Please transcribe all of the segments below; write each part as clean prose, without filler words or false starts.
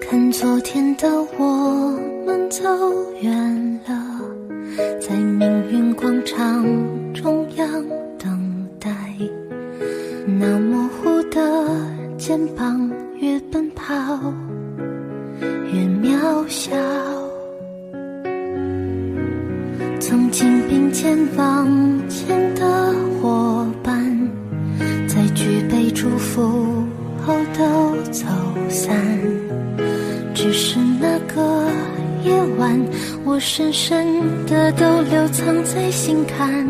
看昨天的我们走远了，在命运广场中央等待，那模糊的肩膀越奔跑越渺小。曾经并肩往前的伙伴，在举杯祝福后都走散，只是那个夜晚，我深深的都留藏在心坎。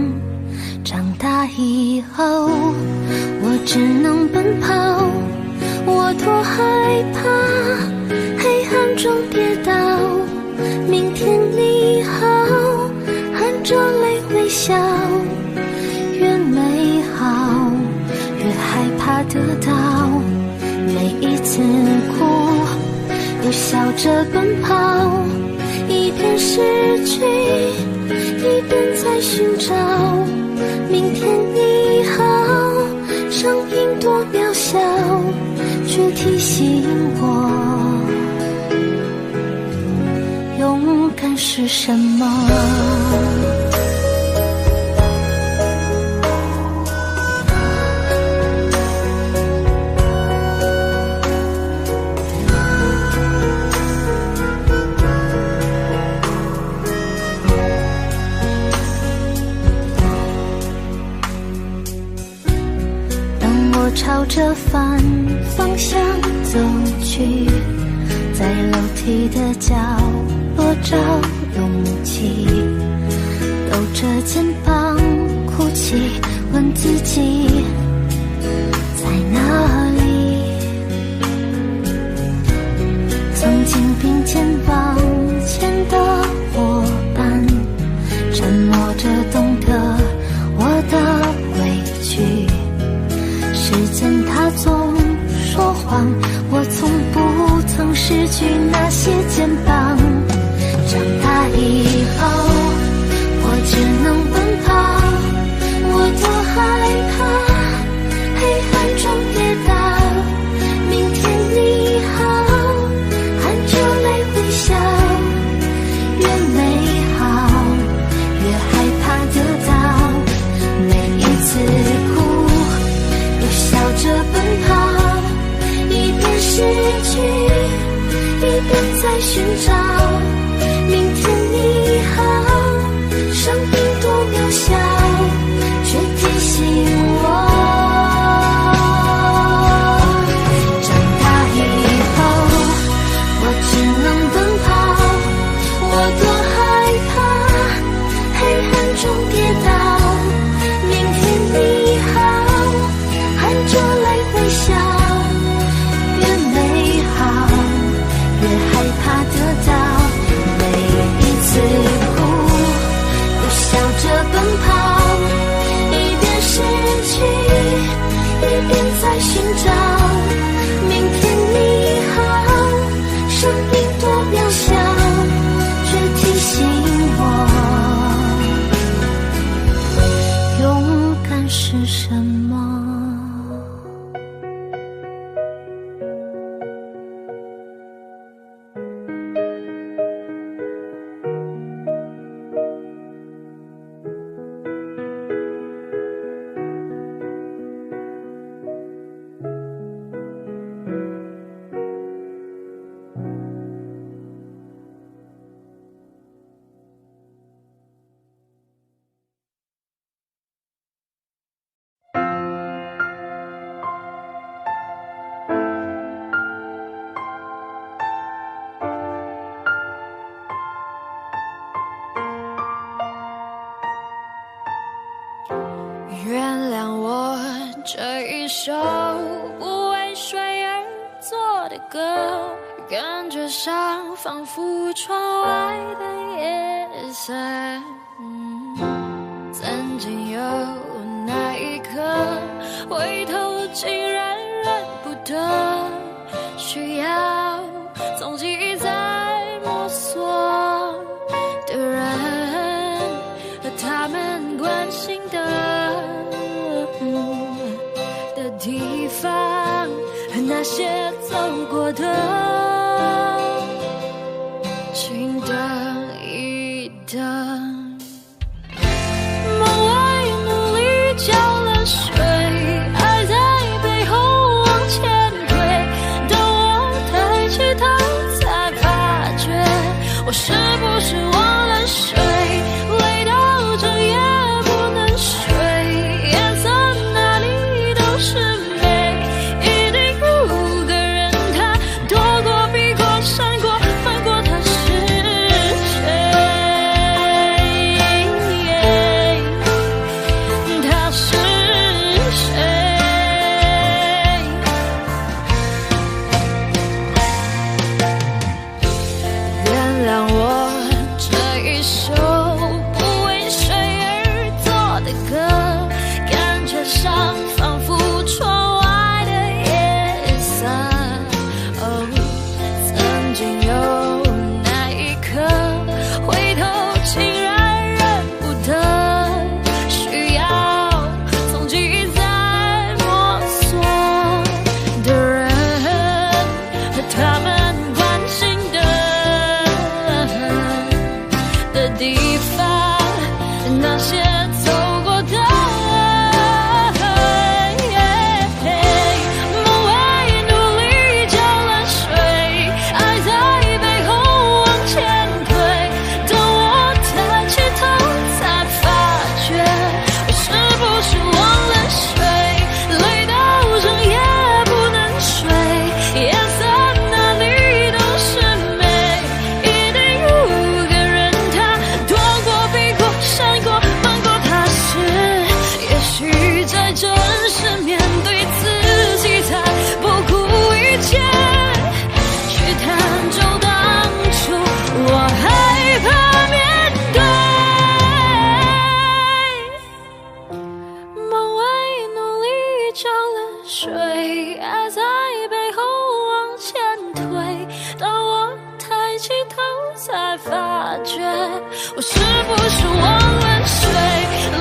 长大以后，我只能奔跑，我多害怕黑暗中跌倒。明天你好，含着泪微笑，越美好越害怕得到。每一次哭又笑着奔跑，一边失去一边在寻找。明天你好，声音多渺小，却提醒我勇敢是什么。朝着反方向走去，在楼梯的角落找勇气，抖着肩膀哭泣，问自己在哪里。曾经并肩往前的伙伴，沉默着懂得我的委屈。时间它总说谎，我从不曾失去那些肩膀。长大以后，我只能奔跑，我多害怕黑暗中跌倒。明天你好，含着泪微笑，越美好越害怕得到。每一次哭笑着奔跑，一边失去一边在寻找。明天你好，生命多渺小，却提醒我长大以后，我只能奔跑，我多害怕黑暗中跌倒。明天你好，含着泪微笑，越美好越害怕得到。每一次哭又笑着奔跑，一边失去一边在寻找。明天你好，生命多渺小，却提醒我勇敢是什么。原谅我这一首不为谁而作的歌，感觉上仿佛窗外的夜色。曾经有那一刻，回头竟然认不得，需要从记忆再摸索的人和他们关心的地方，和那些走过的心等一等。梦外努力浇了水，爱在背后往前推，等我抬起头才发觉，我是不是忘了睡，累到整夜不能睡，夜色哪里都是美，一定有个人他躲过避过闪过翻过，他是谁？他是谁？原谅我这一首不为谁而作的歌，感觉上仿佛窗外的夜色。哦，曾经有那一刻，回头竟然认不得，需要从记忆再摸索的人和他们关心的地方，那些走过的。梦外努力浇了水，爱在背后往前推，等我抬起头才发觉，我是不是忘了睡，累到整夜不能睡，夜色哪里都是美，一定有个人他躲过避过闪过翻过，他是也许在真实面对自己才不顾一切去探究当初我害怕面对。梦外努力浇了水，爱在背后往前推，当我抬起头才发觉，我是不是忘了睡，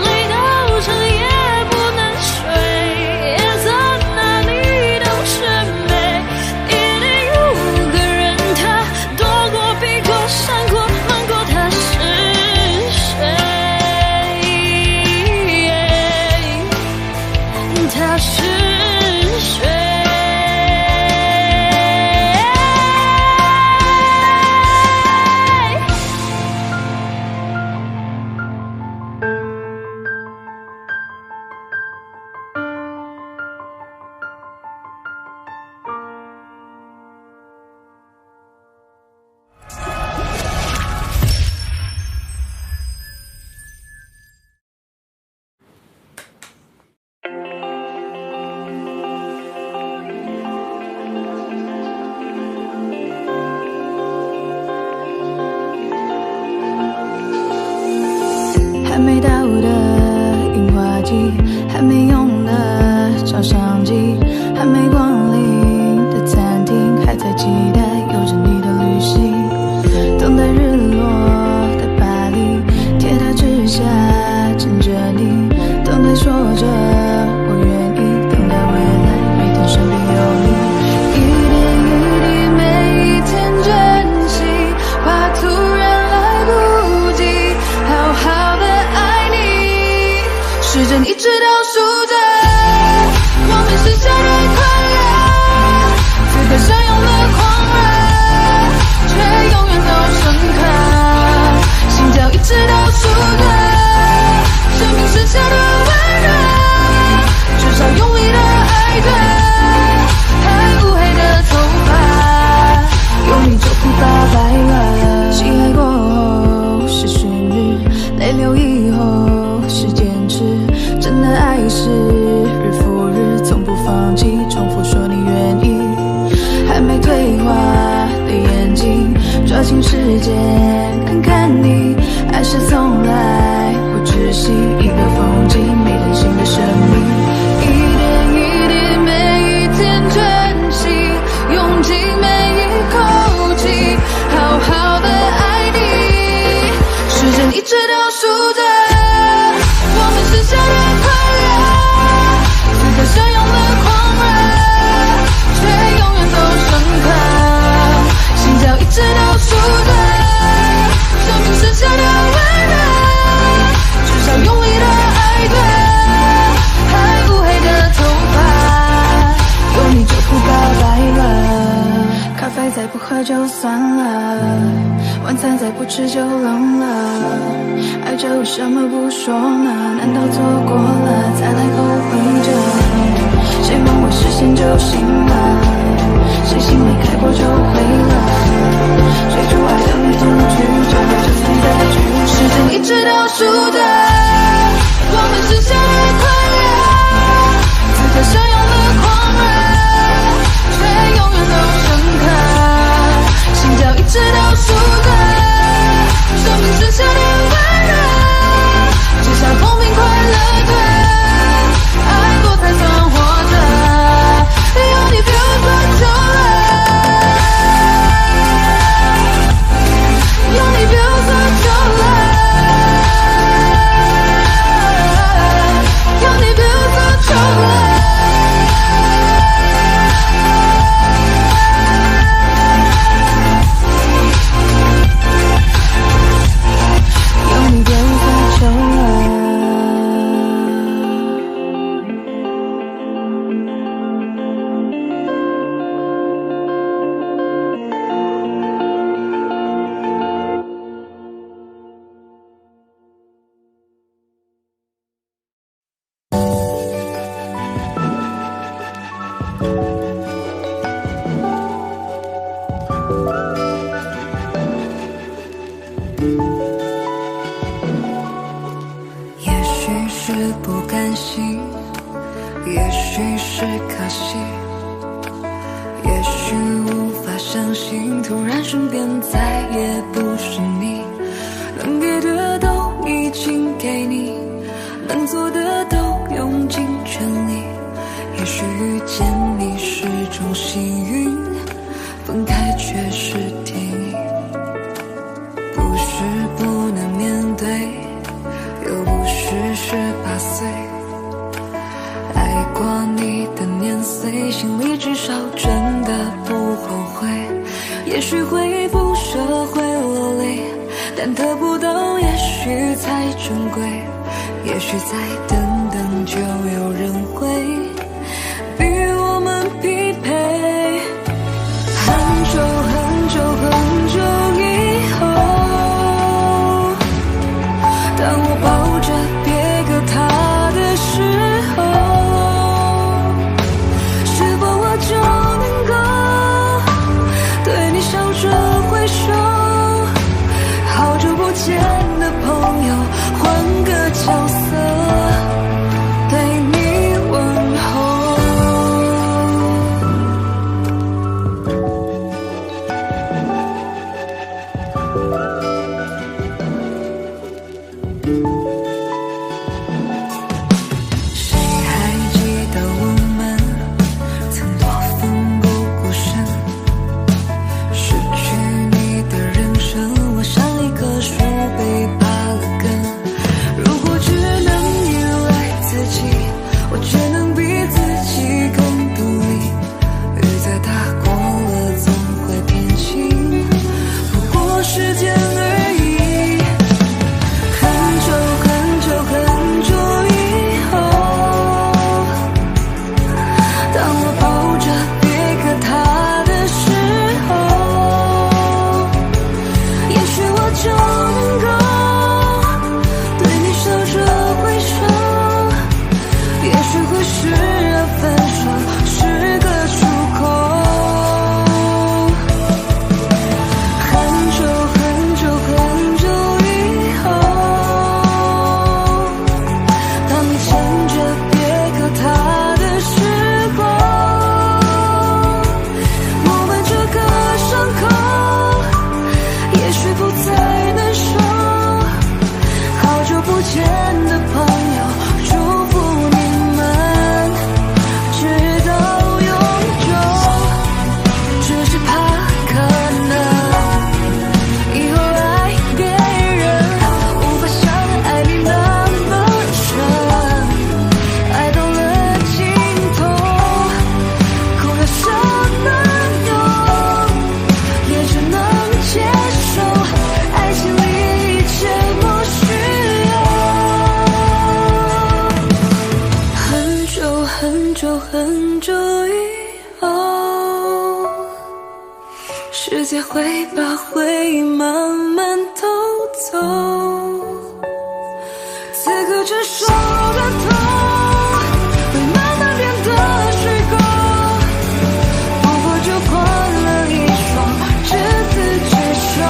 累到整夜不能睡，夜色哪里都是美，一定有个人他躲过避过闪过翻过，他是谁？他是谁？再不喝就算了，晚餐再不吃就冷了，爱着为什么不说呢？难道错过了再来后悔着？谁梦未实现就醒了，谁心里开过就毁了，追逐爱的路途曲折，就算再曲折，时间一直倒数着我们实现的快乐，自己相拥的狂热，却永远都深刻，心跳一直倒数着生命剩下的温热，只想风平快乐的爱过才算活着，有你别无所求了，有你别无所求了，有你别无所求了。角色对你问候。世界会把回忆慢慢偷走，此刻成熟的痛会慢慢变得虚构，不过就换了一双执子之手。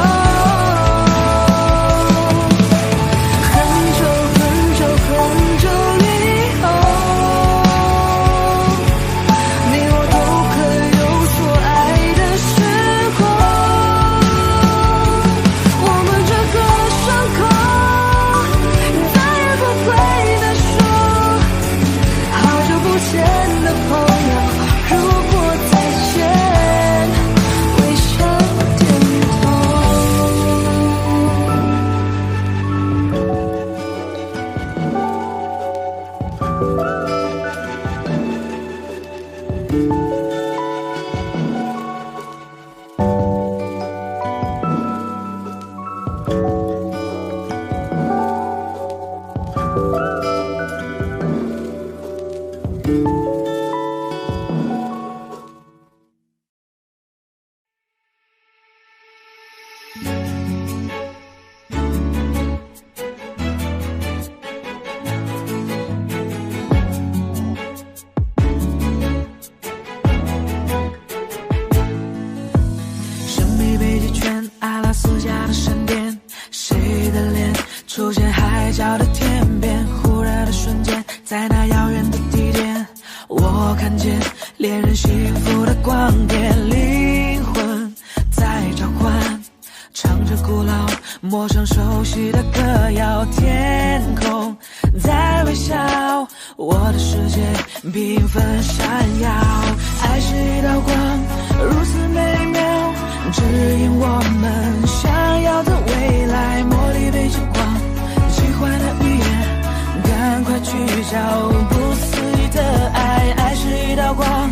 出现海角的天边，忽然的瞬间，在那遥远的地点，我看见恋人幸福的光点，灵魂在召唤，唱着古老陌生熟悉的歌谣，天空在微笑，我的世界缤纷闪耀，爱是一道光，如此美妙，指引我们想要的未来，茉莉被之光，奇幻的语言，赶快去找不思议的爱，爱是一道光，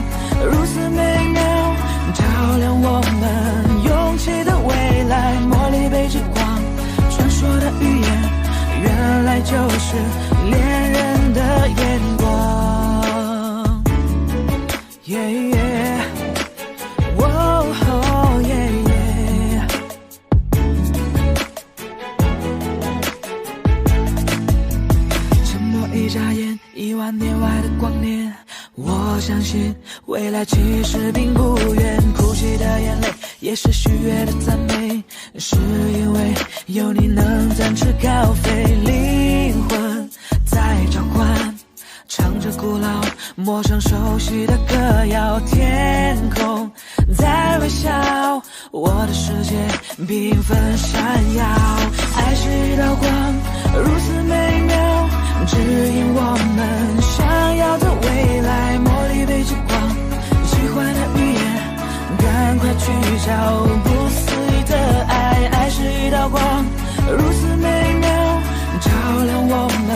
如此美妙，照亮我们勇气的未来，茉莉被之光，传说的语言，原来就是恋人的眼光。Yeah, yeah. Whoa, oh, yeah, yeah. 沉默一眨眼，1万年外的光年，我相信未来其实并不远，哭泣的眼泪也是喜悦的赞美，是因为有你能展翅高飞，灵魂在召唤，唱着古老陌生熟悉的歌谣，天空在微笑，我的世界缤纷闪耀，爱是一道光，如此美妙，指引我们想要的未来，茉莉被之光，喜欢的语言，赶快去找不思议的爱，爱是一道光，如此美妙，照亮我们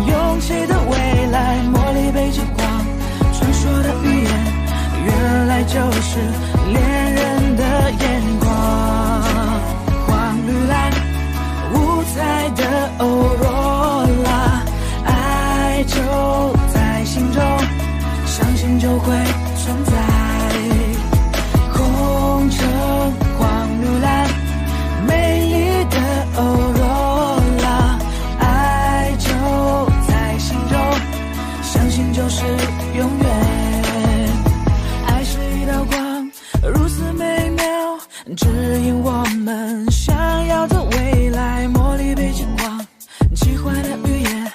勇气的未来，茉莉被之光，传说的语言，原来就是恋人的眼光，黄绿蓝五彩的欧若拉，爱就在心中，相信就会存在，红橙黄绿蓝，美丽的欧若拉，爱就在心中，相信就是永远，爱是一道光，如此美妙，指引我们想要的未来，茉莉被之光，奇幻的语言，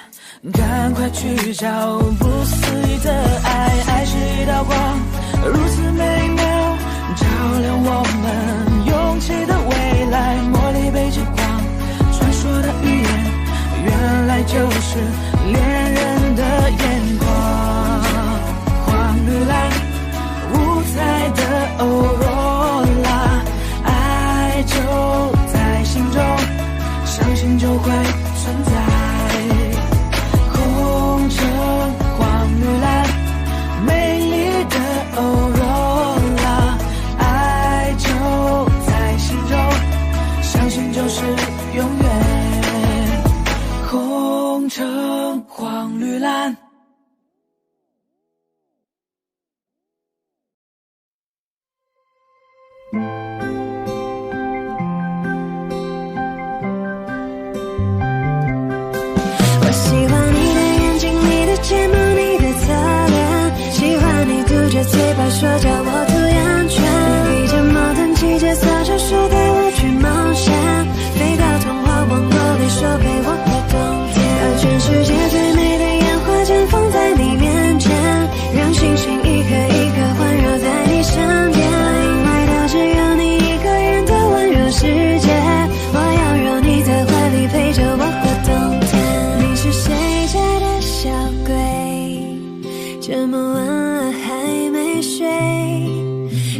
赶快去找不思议的爱，爱是一道光，如此美妙，照亮我们勇气的未来，茉莉被之光，传说的语言，原来就是恋人的眼光，黄绿蓝五彩的欧若拉，爱就在心中，相信就会存在，红橙黄绿蓝，美丽的欧若拉，爱就在心中，相信就是永远，红橙黄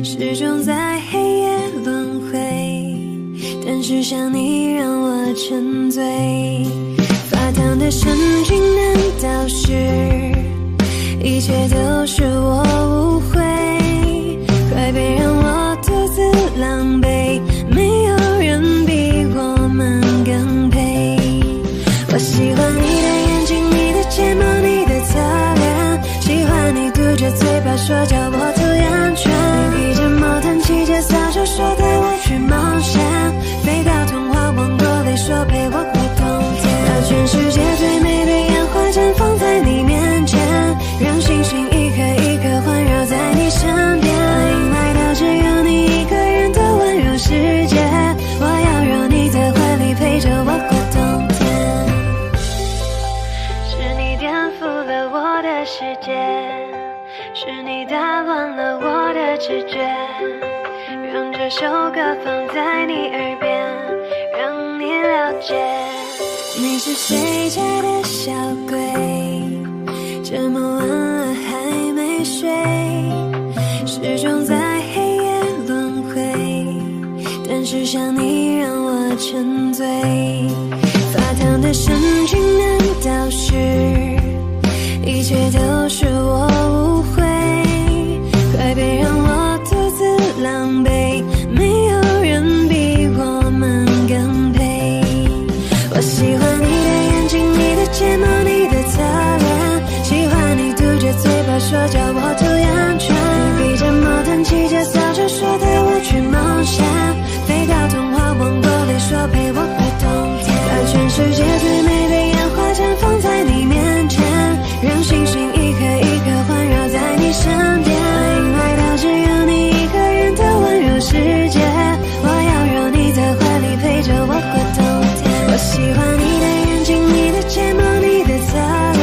始终在黑夜轮回，但是想你让我沉醉。发烫的神经难道是一切都是我误会？快别让我独自狼狈，没有人比我们更配。我喜欢你的眼睛，你的睫毛，你的侧脸，喜欢你嘟着嘴巴说叫我涂眼圈。你披着毛毯，骑着扫帚，说带我去冒险，飞到童话王国里，说陪我过冬天。把全世界最美的烟花绽放在你面前，让星星一颗一颗环绕在你身边。欢迎来到只有你一个人的温柔世界，我要让你在怀里陪着我过冬天。是你颠覆了我的世界，是你打乱了我的直觉，让这首歌放在你耳边，让你了解。你是谁家的小鬼，这么晚了还没睡，始终在黑夜轮回，但是想你让我沉醉。发烫的神经难道是一切都是我误会？快别让我独自狼狈，没有人比我们更配。我喜欢你的眼睛，你的睫毛，你的侧脸，喜欢你嘟着嘴巴说叫我涂眼圈。你披着毛毯，骑着扫帚，说带我去冒险，飞到童话王国里，说陪我过冬天。把全世界最美的烟花绽放在你面前，让星星一颗一颗环绕在你身边。欢迎来到只有你一个人的温柔世界，我要让你在怀里陪着我过冬天。我喜欢你的眼睛，你的睫毛，你的侧脸，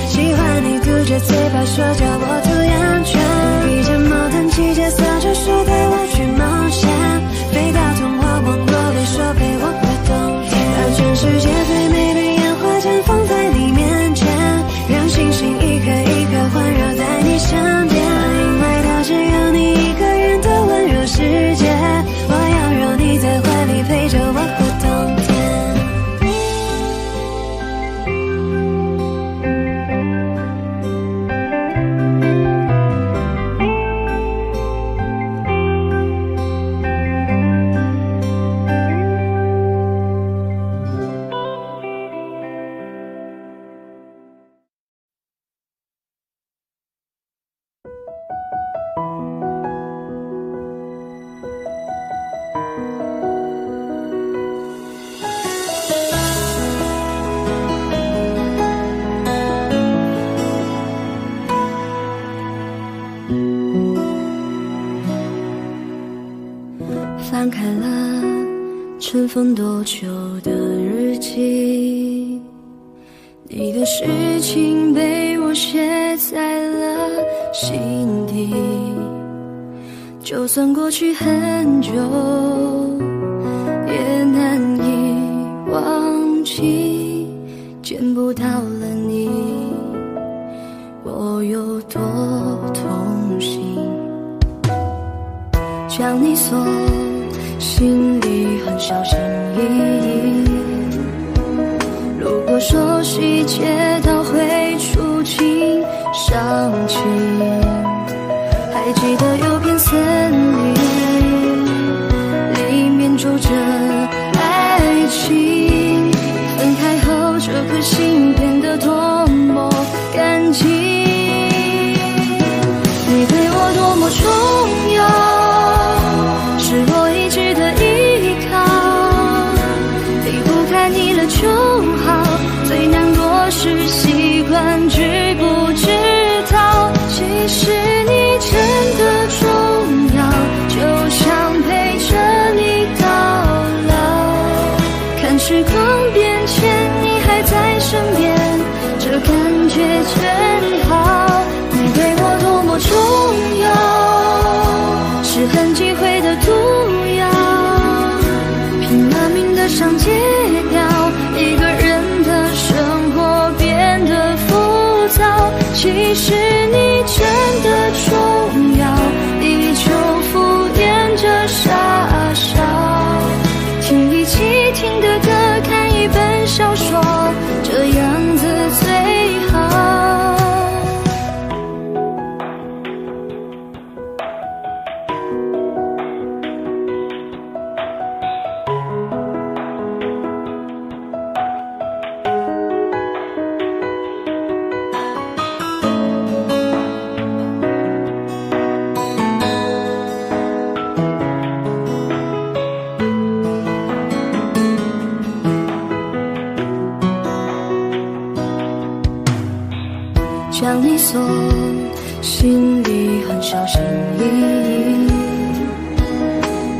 喜欢你嘟着嘴巴说叫我涂眼圈。披着毛毯，骑着扫帚，说带我去冒险，飞到童话王国里，说陪我过冬天。把全世界最美的烟花绽放在你面前，让星星一颗一颗环绕在你身边。欢迎来到只有你一个人的温柔世界，我要让你在怀里陪着我过冬天。翻开了尘封多久的日记，你的事情被我写在了心底，就算过去很久也难以忘记，见不到了你我有多痛心，将你锁心里很小心翼翼，如果说细节都会触景伤情，还记得有片森林，里面住着爱情，分开后这颗心变得多么干净，你对我多么重要，是我一直的依靠，离不开你了就好，最难过是习惯知不知道，其实你真的重要，就想陪着你到老，看时光变迁你还在身边，这感觉真好，你对我多么重要，是很忌讳的毒药，拼了命的想戒掉，一个人的生活变得浮躁，其实你真的重要，依旧锁，心里很小心翼翼。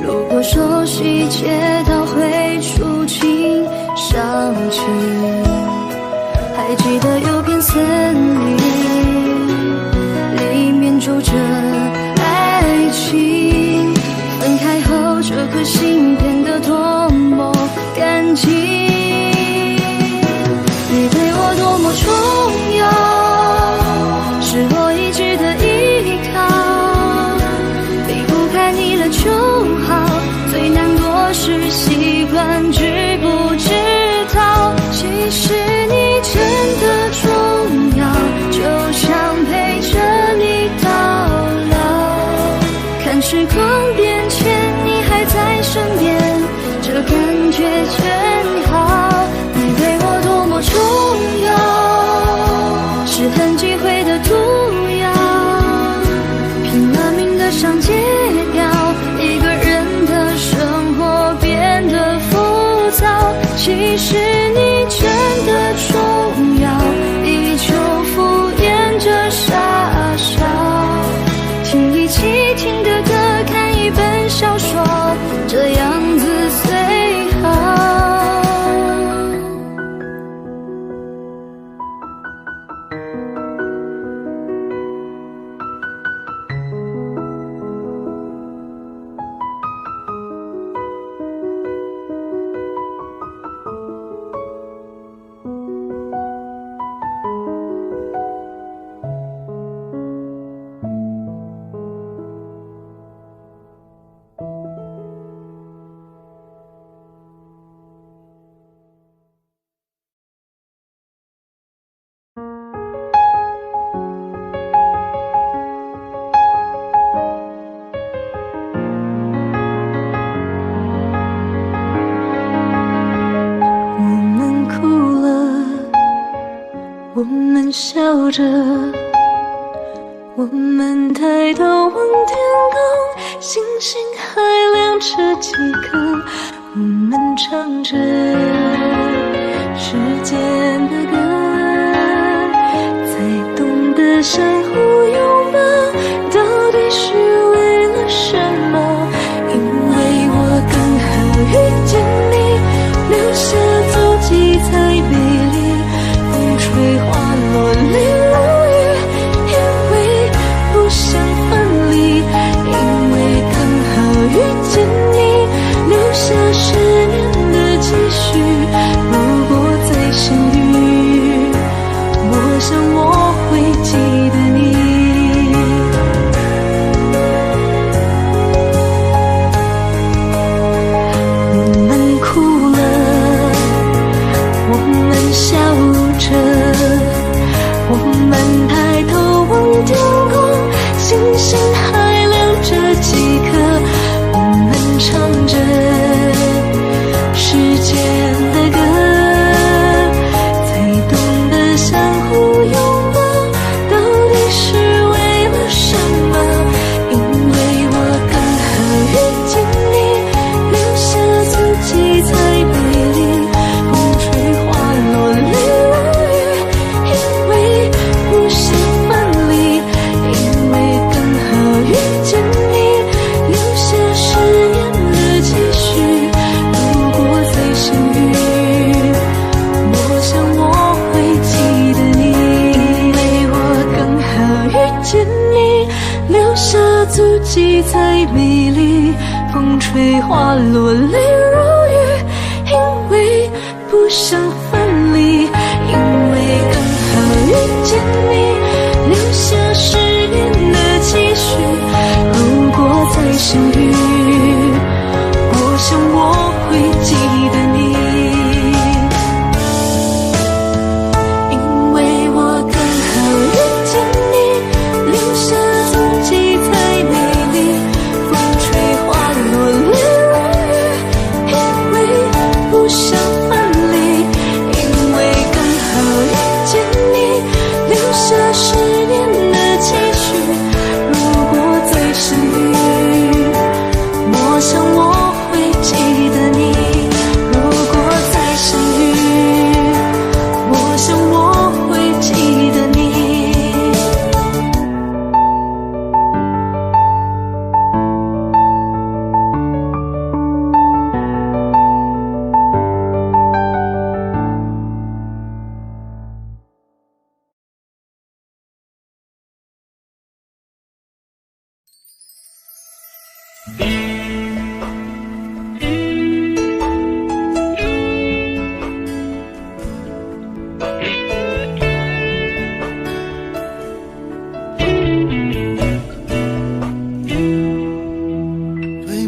如果说细节都会触景伤情，还记得有片森林，里面住着爱情。分开后，这颗心变得多么干净。你对我多么重要，是我一直的依靠。离不开你了就好，最难过是习惯知不知道。其实你真的重要，就想陪着你到老。看时光变迁，你还在身边，这感觉真好。你对我多么重要，是很忌讳的毒药，拼了命的想戒掉，一个人的生活变得浮躁。其实你真的重要，依旧敷衍着傻笑，听一起听的歌，看一本小说，这样子最好。我们笑着，我们抬头望天空，星星还亮着几颗。我们唱着时间的歌，才懂得相互拥抱，到底是为了什么？因为我刚好遇见你，留下足迹才美丽。风吹花落泪如雨，因为不想分离，因为刚好遇见你，留下10年的期许。如果再相遇，我想我会记得你。我们哭了，我们笑着，我们抬头望天空，星星还亮着几颗。我们唱着时间的歌，才懂得相互拥抱，到底是为了什么？因为我刚好遇见你，留下足迹才美丽。风吹花落泪如雨，因为不想分离，因为刚好遇见你，留下10年的期许。如果再相遇，我想我会记得你，因为我刚好遇见你，留下足迹才美丽。风吹花落泪如雨，因为不想分离，因为刚好遇见你，留下10年的期许。如果再相遇，我想我会记得你，因为我刚好遇见你，留下足迹才美丽。风吹花落泪如雨，因为不想分离，因为刚好遇见你，留下10年的期许。如果再相遇，对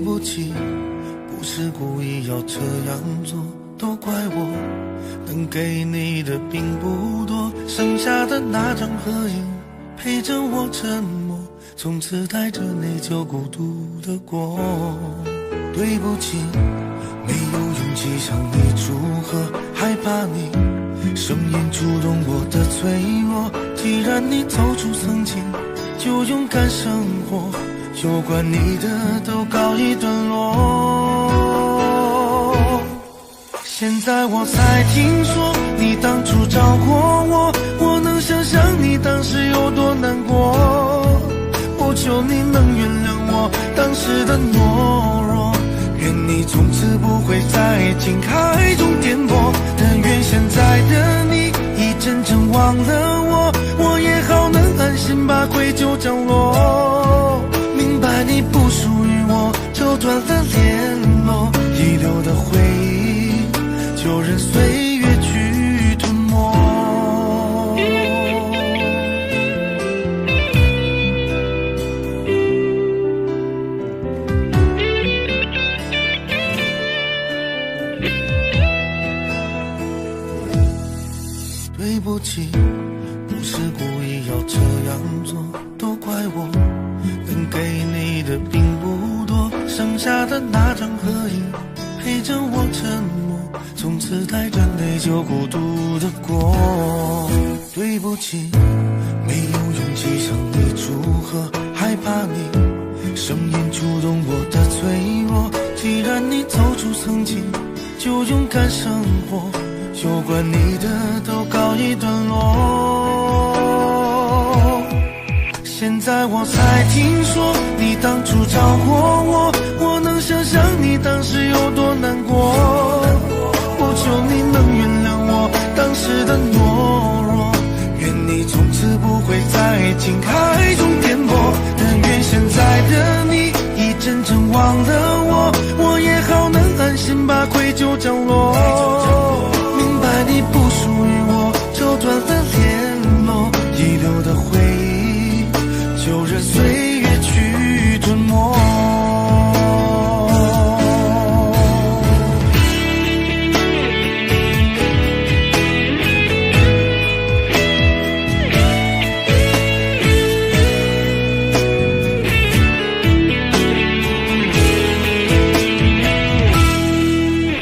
不起，不是故意要这样做，都怪我，能给你的并不多，剩下的那张合影陪着我沉默，从此带着你就孤独的过。对不起，没有勇气向你祝贺，害怕你声音触动我的脆弱，既然你走出曾经，就勇敢生活，有关你的都告一段落。现在我才听说你当初找过我，我能想象你当时有多难过，我求你能原谅我当时的懦弱，愿你从此不会在爱情海中颠簸，但愿现在的你已真正忘了我，我也好能安心把愧疚降落，明白你不属于我，就断了联络，遗留的回忆就任岁月去吞没。对不起，不是故意要这样做，都怪我，能给你的并不多，剩下的那张合影陪着我沉默，从此带着内疚孤独的过。对不起，没有勇气向你祝贺，害怕你声音触动我的脆弱，既然你走出曾经，就勇敢生活，有关你的都告一段落。现在我才听说你当初找过我，我能想象你当时有多难过，我求你能原谅我当时的懦弱，愿你从此不会在爱情海中颠簸，但愿现在的你已真正忘了我，我也好能安心把愧疚降落，明白你不属于我，就断了联络，遗留的回忆就任岁月去吞没。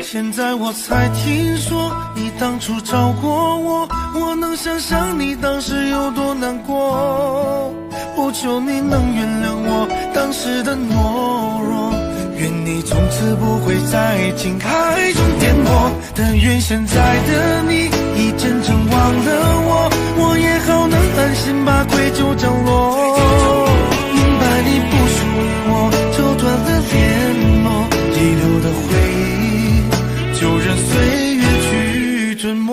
现在我才听说你当初找过我，我能想象你当时有多难过，我求你能原谅我当时的懦弱，愿你从此不会在爱情海中颠簸，但愿现在的你已真正忘了我，我也好能安心把愧疚降落，明白你不属于我，就断了联络，遗留的回忆就任岁月去吞没。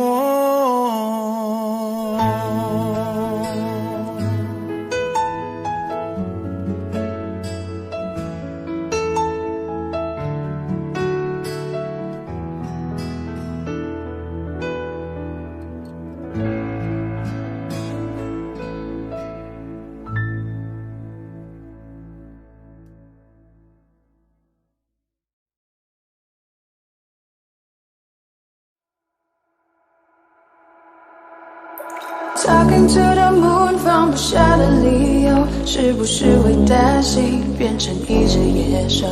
Talking to the moon 放不下的理由，是不是会担心变成一只野兽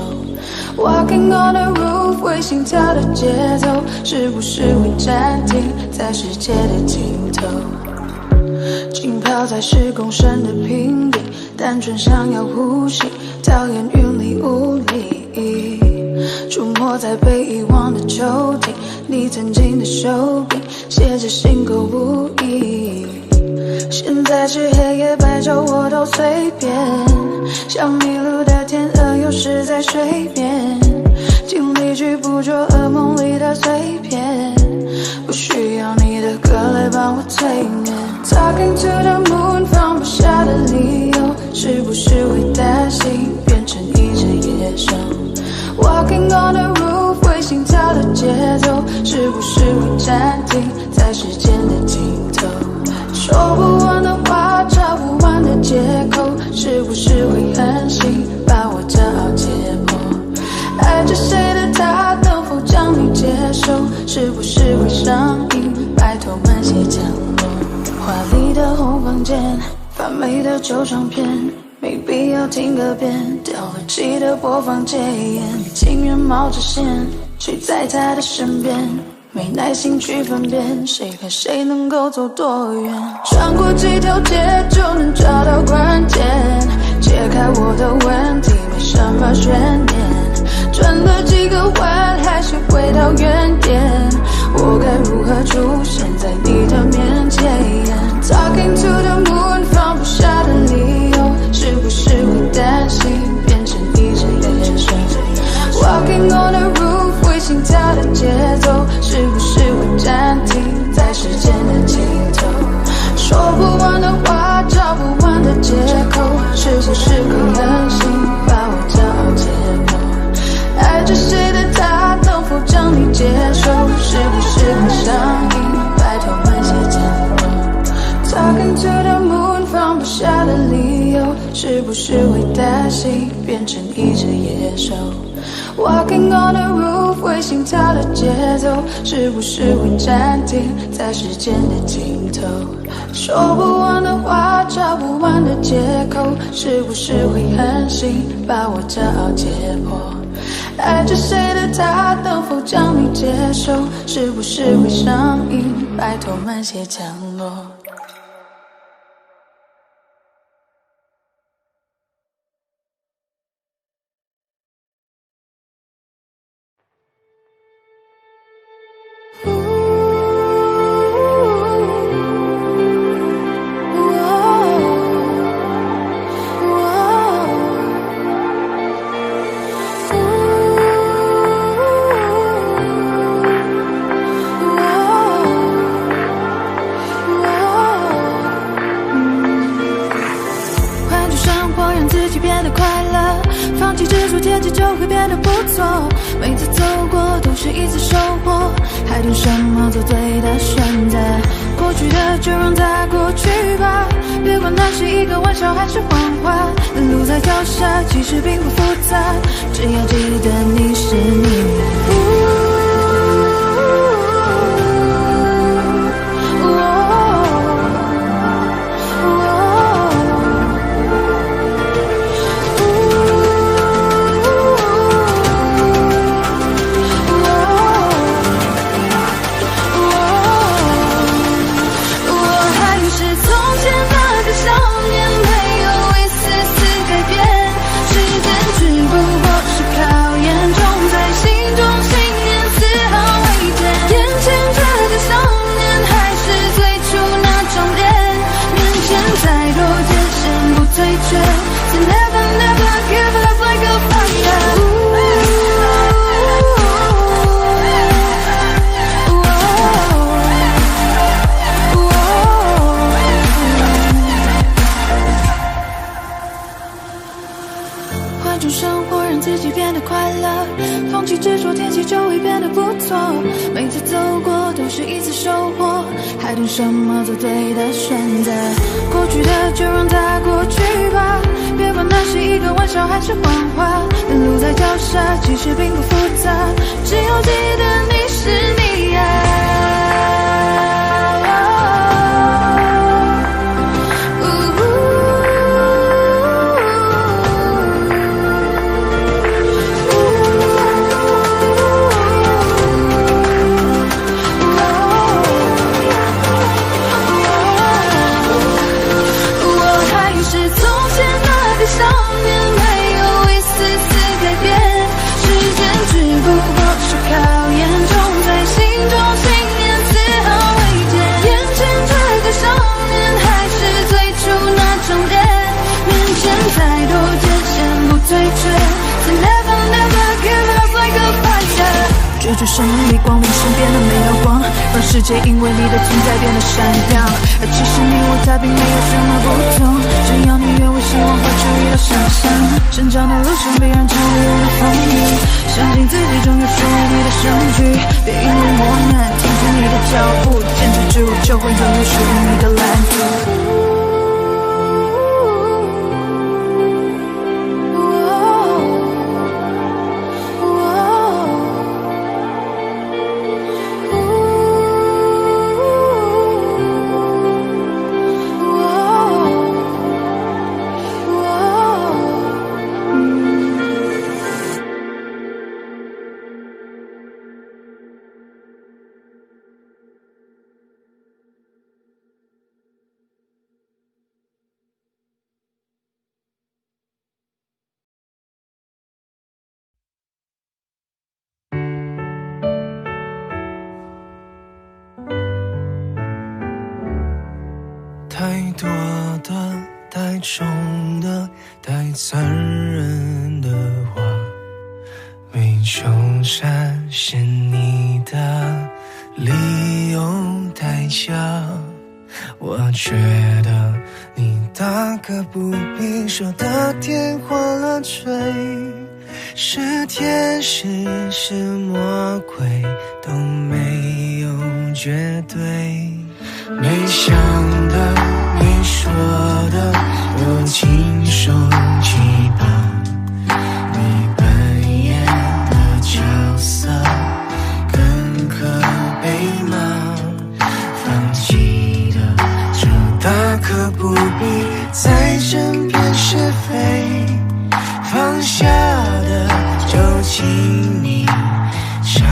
Walking on the roof 为心跳的节奏，是不是会暂停在世界的尽头，浸泡在10公升的瓶底，单纯想要呼吸，讨厌云里雾里，出没在被遗忘的抽屉，你曾经的手柄写着心口不一，现在是黑夜白昼我都随便，像迷路的天鹅有时在水边，尽力去捕捉噩梦里的碎片，不需要你的歌来帮我催眠。 Talking to the moon 放不下的理由，是不是会担心变成一只野兽是不是会上瘾？拜托慢些降落。华丽的红房间，发霉的旧唱片，没必要听个遍。掉了漆的播放戒烟，情愿冒着险睡在他的身边。没耐心去分辨谁和谁能够走多远，穿过几条街就能找到关键，解开我的问题没什么悬念，转了几个弯还是回到原点，我该如何出现在你的面前 Talking to the moon 放不下的理由，是不是会担心变成一只野兽 Walking on the roof 会心跳的节奏，是不是会暂停在时间的尽头，说不完的话找不完的借口，是不是会狠心把我骄傲解剖，爱着谁的他能否将你接受，是不是会上瘾，拜托慢些降落 Talking to the moon 放不下的理由，是不是会担心变成一只野兽， Walking on the roof 会心跳的节奏，是不是会暂停在时间的尽头，说不完的话找不完的借口，是不是会狠心把我骄傲解剖，爱着谁的他能否将你接受，是不是会上瘾，拜托慢些降落。还等什么做对的选择，过去的就让它过去吧，别管那是一个玩笑还是谎话，路在脚下其实并不复杂，只要记得你是你。换种生活让自己变得快乐，放弃执着，天气就会变得不错，每次走过都是一次收获，还等什么做对的选择，过去的就让它过去吧，别管那是一个玩笑还是谎话，路在脚下其实并不复杂，只要记得你是你追逐生命里光临身边的每道光，让世界因为你的存在变得闪亮。而其实你我他并没有什么不同，只要你愿为希望画出一道想象。成长的路上必然常会有风雨，相信自己终有属于你的胜局。别因为磨难停止你的脚步，坚持住就会拥有属于你的蓝图。太多的太重的太残忍的话，为求展现你的理由太假，我觉得你大可不必说的天花乱坠，是天使是魔鬼都没有绝对，没想的没说的都亲手击败，你扮演的角色更可被骂，放弃的就大可不必再争辩是非，放下的就请你笑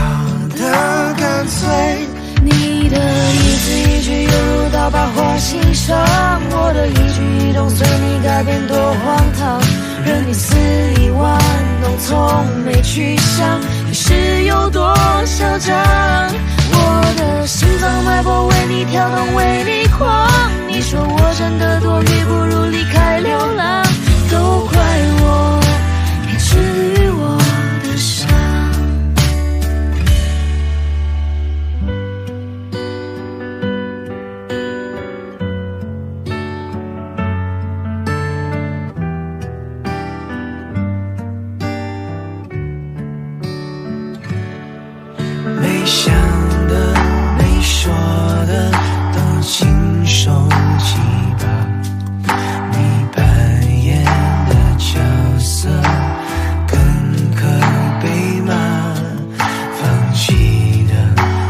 得干脆，你的一字一句犹如刀疤划心上，我的一举一动随你改变多荒唐，任你肆意玩弄从没去想你是有多嚣张，我的心脏脉搏为你跳动为你狂，你说我真的多余不如离开流浪，都怪我没治愈我的伤。没想的没说的都亲手击败，你扮演的角色更可被骂，放弃的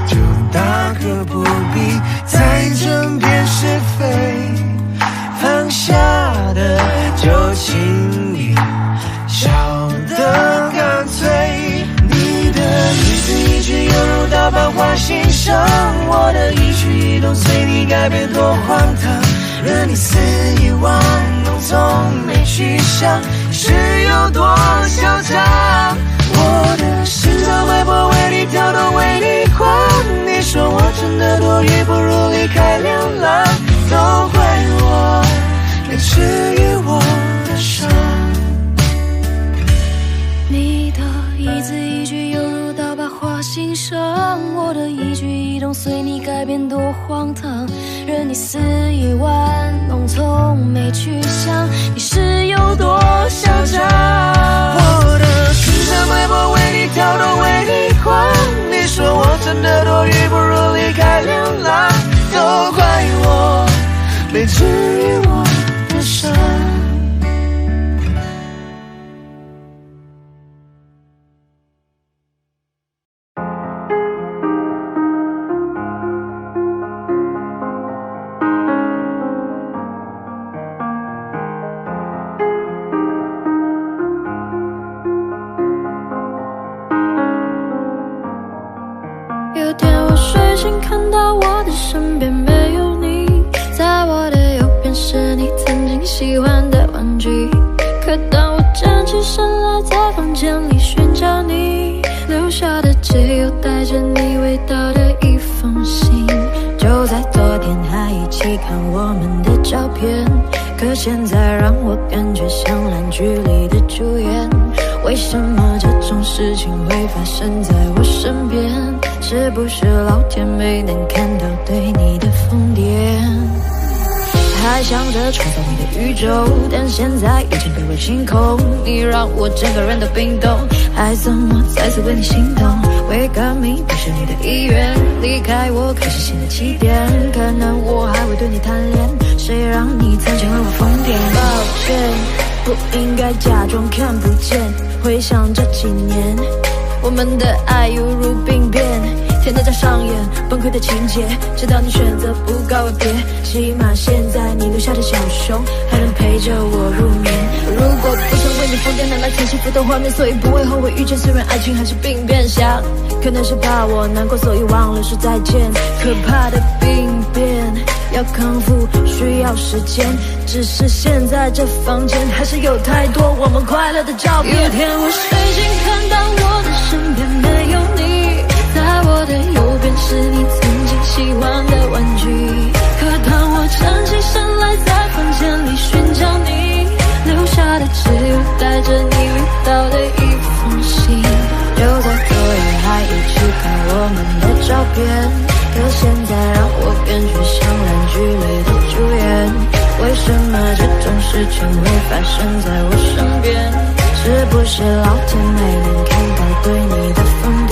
就大可不必再争辩是非，放下的就请你笑得干脆，你的一字一句犹如刀疤划心上，我的一举一动随你改变多荒唐，任你肆意玩弄从没去想是有多嚣张，我的心脏脉搏为你跳动为你狂，你说我真的多余不如离开流浪，都怪我没治愈我的伤，你的一字一句犹如刀疤划心上，我的一举一动随你改变多荒唐，任你肆意玩弄从没去想你是有多嚣张，我的心脏脉搏为你跳动为你狂，你说我真的多余不如离开流浪，都怪我没治愈我的伤。有天我睡醒看到我的身边没有你，在我的右边是你曾经喜欢的玩具，可当我站起身来在房间里寻找你，留下的只有带着你味道的一封信，就在昨天还一起看我们的照片，可现在让我感觉像烂剧里的主演，为什么这种事情会发生在我身边，是不是老天没能看到对你的疯癫，还想着创造你的宇宙，但现在已经被我清空，你让我整个人都冰冻，还怎么再次为你心动，为革命不是你的意愿，离开我开始新的起点，可能我还会对你贪恋，谁让你曾经为我疯癫，抱歉不应该假装看不见，回想这几年我们的爱犹如病变，天天在上演崩溃的情节，直到你选择不告而别，起码现在你留下的小熊还能陪着我入眠，如果不想为你疯癫拿来前幸福的画面，所以不会后悔遇见，虽然爱情还是病变，想可能是怕我难过所以忘了说再见，可怕的病变要康复需要时间，只是现在这房间还是有太多我们快乐的照片，有天我睡醒看到我的身边没有你，在我的右边是你曾经喜欢的玩具，可当我站起身遍，可现在让我感觉像烂剧里的主演。为什么这种事情会发生在我身边？是不是老天没能看到对你的疯癫？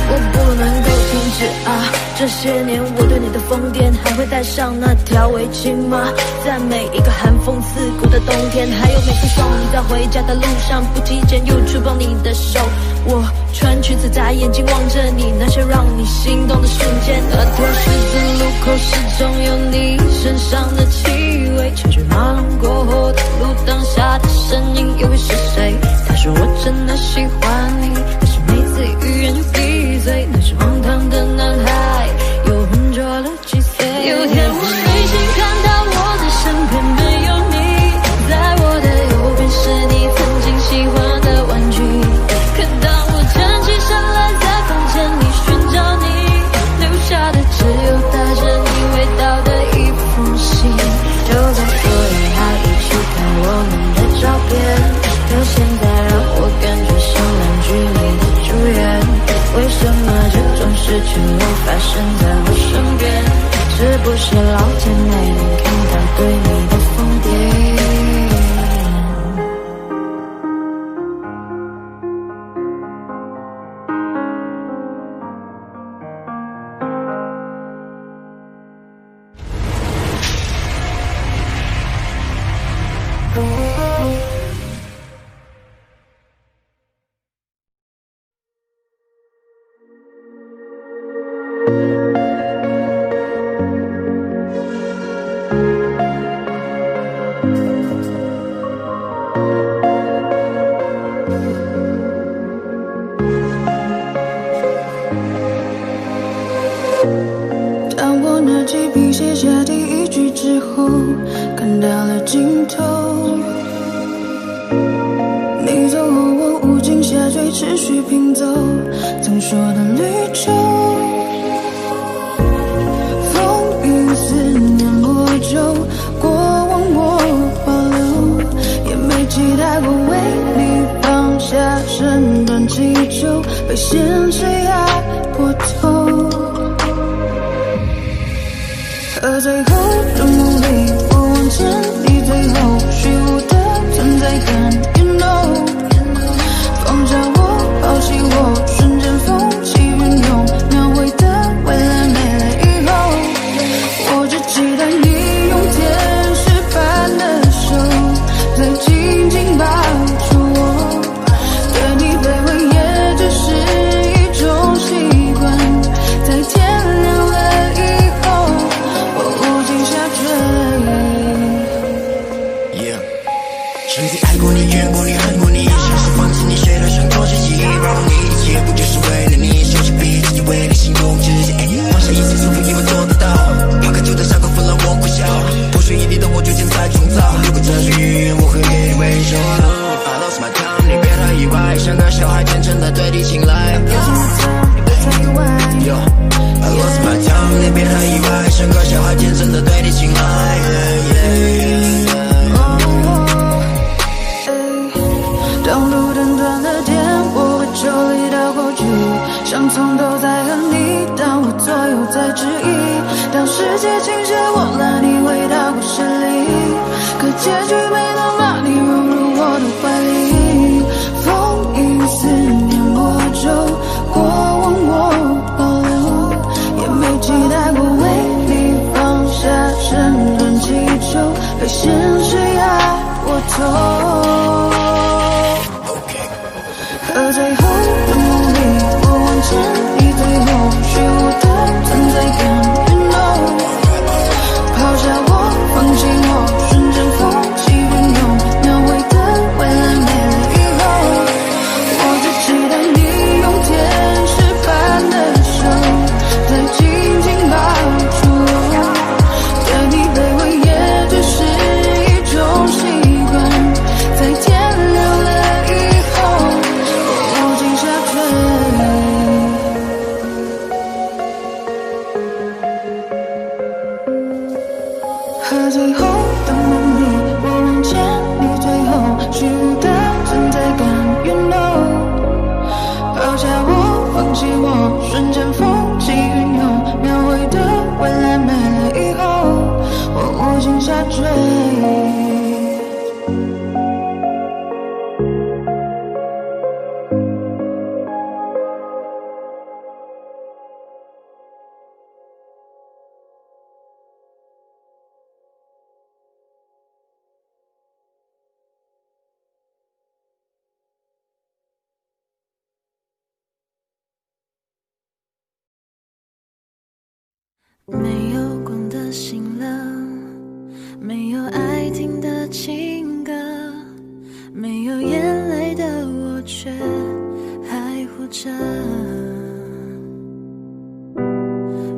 我不能够停止啊！这些年我对你的疯癫，还会带上那条围巾吗？在每一个寒风刺骨的冬天，还有每次送你在回家的路上，不经意间又触碰你的手。我穿裙子眨眼睛望着你，那些让你心动的瞬间。那条十字路口始终有你身上的气味，车水马龙过后的路，当下的身影又会是谁？他说我真的喜欢你，但是每次语言就闭嘴。那是荒唐的男孩，又浑浊了几岁。有天我睡醒看到我的身边没有你，在我的右边是你曾经喜欢的玩具。可当我站起身来在房间里寻找你，留下的只有带着你味道的一封信。就在昨夜还一起看我们的照片，可现在让我感觉像烂剧里的主演。为什么这种事情会发生在我身边？是不是老天没能看到对你的疯癫？当我拿起笔写下第一句之后，看到了尽头。你走后，我无尽下坠，持续拼走曾说的旅程。风雨思念魔咒，过往我保留，也没期待过为你放下身段祈求，被现实压过头。可最后的努力，我往前，你最后虚无的存在感 ，You know， 放下我，抛弃我，瞬间风起云涌，描绘的未来没了以后，我只期待你用天使般的手，再紧紧抱住我，对你卑微也只是一种习惯，在天亮了以后。曾经爱过你，怨过你，恨过你，像是放弃你，谁都想做自己，包容你，一切不就是为了你？收起笔，自己为你心动之己，放下一切束缚，以为做得到。抛开旧的伤口，分了我苦笑，不属于你的我逐渐在重造。如果这是预言，我会给你微笑。I lost my time， 你别太意外，像个小孩虔诚的对你青睐。I lost my time， 你别太意外，像个小孩虔诚的对你青睐。当路灯断了电，我会抽离到过去，像从头在和你，当我左右在质疑，当世界倾斜我拉你回到故事里，可结局没能把你融入我的怀里。风雨思念魔咒，过往我保留，也没期待过为你放下身段祈求，被现实压过头。可最后的努力，我往前，你最后虚无的存在感 ，You know， 抛下我，放弃我，瞬间风起云涌，描绘的未来没了以后，我只期待你用天使般的手，再紧紧抱住我，对你卑微也只是一种习惯，在天亮了以后。无尽下没有光的醒了，没有爱听的情歌，没有眼泪的我却还活着，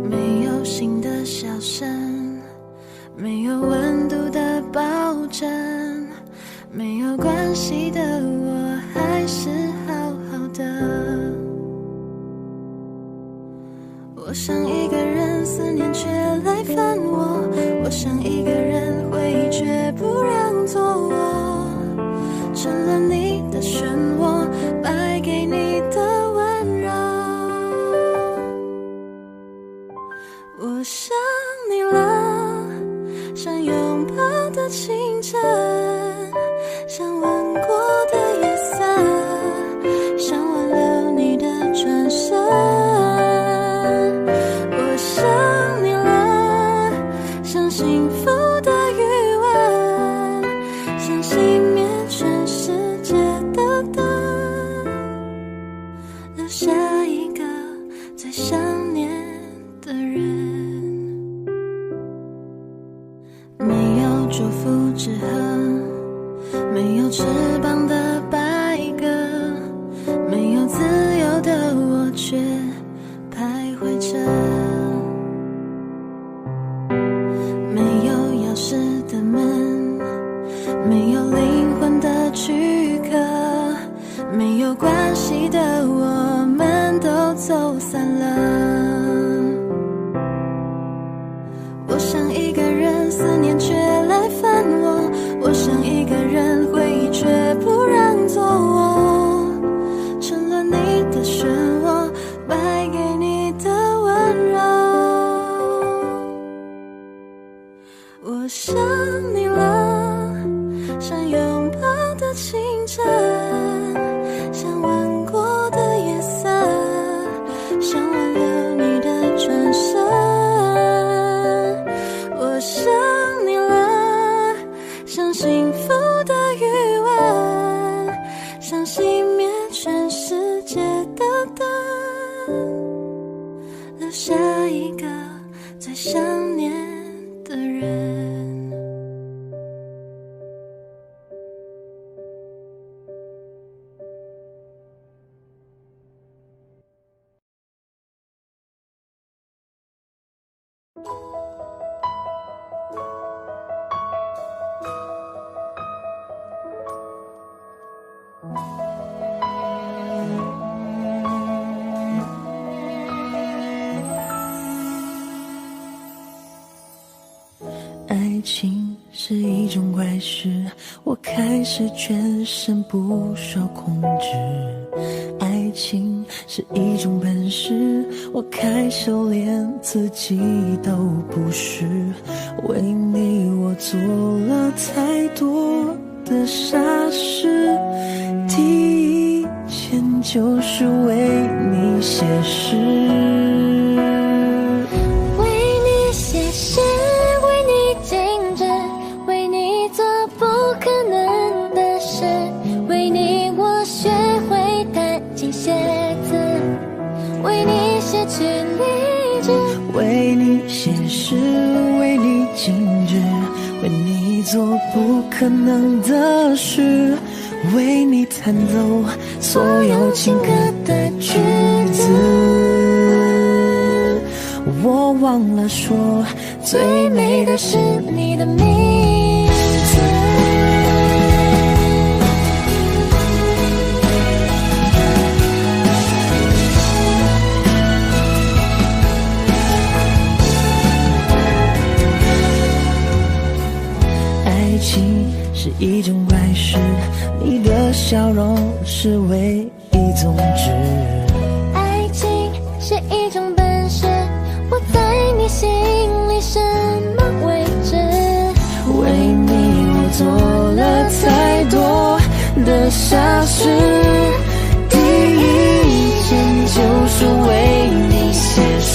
没有心的笑声，没有温度的抱枕，没有关系的我还是好好的。我想一个人思念却来烦我，我想一个人回忆却不让做我，成了你的漩涡，败给你的温柔。我想你了，像拥抱的清晨，像吻过的夜色，像挽留你的转身。我想你了，像幸福的余温，像熄灭全世界的灯，留下一个最想念的人。没有祝福纸鹤，没有翅膀的白鸽，没有自由的我却徘徊着，没有钥匙的门，没有灵魂的躯壳，没有关系的我们都走散了。我想一个人思念却来烦我，我想一个人回忆却不让做我，成了你的漩涡，败给你的温柔。我想你了，像拥抱的清晨，像吻过的夜色，像挽留你的转身。我想你了，像幸福的余温，像熄灭全世界的灯，留下一个最想念的人。爱情是一种怪事，我开始全身不受控制。爱情是一种本事，我开始连自己都不是。为你我做了太多的傻事，第一件就是为你写诗。为你写诗，为你静止，为你做不可能的事，为你弹奏所有情歌的曲子。我忘了说，最美的是你的名字。爱情是一种怪事，你的笑容是唯一宗旨。爱情是一种本事，我在你心里什么位置？为你我做了太多的傻事，第一件就是为你写诗。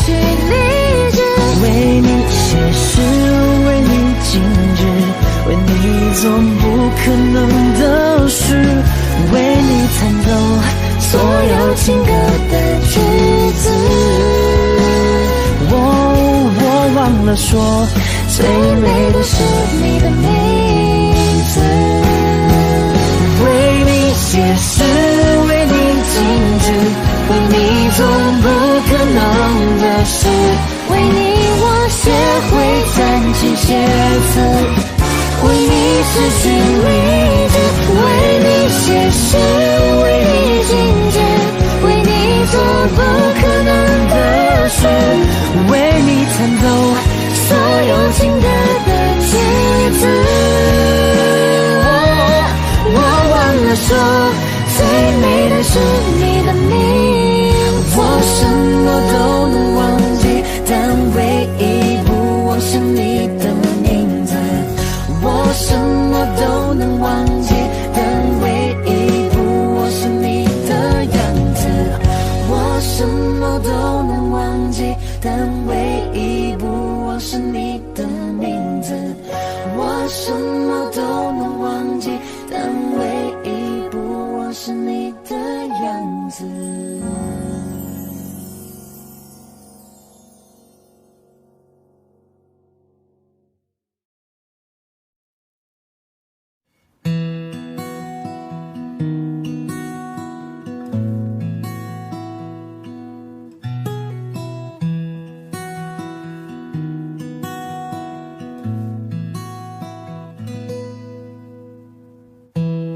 去理智情歌的句子。我忘了说，最美的是你的名字。为你写诗，为你静止，为你做不可能的事，为你我学会暂停写字，为你失去理智，为你写诗，为你静止，为你做不可能的事，为你弹奏所有情歌的句子。我忘了说，最美的是你的名字。我什么都能忘记，但唯一不忘是你的名字。我什么都能忘记，但唯一不忘是你的样子。我什么都能忘记，但唯一不忘是你的名字。我什么都能忘记，但唯一不忘是你的样子。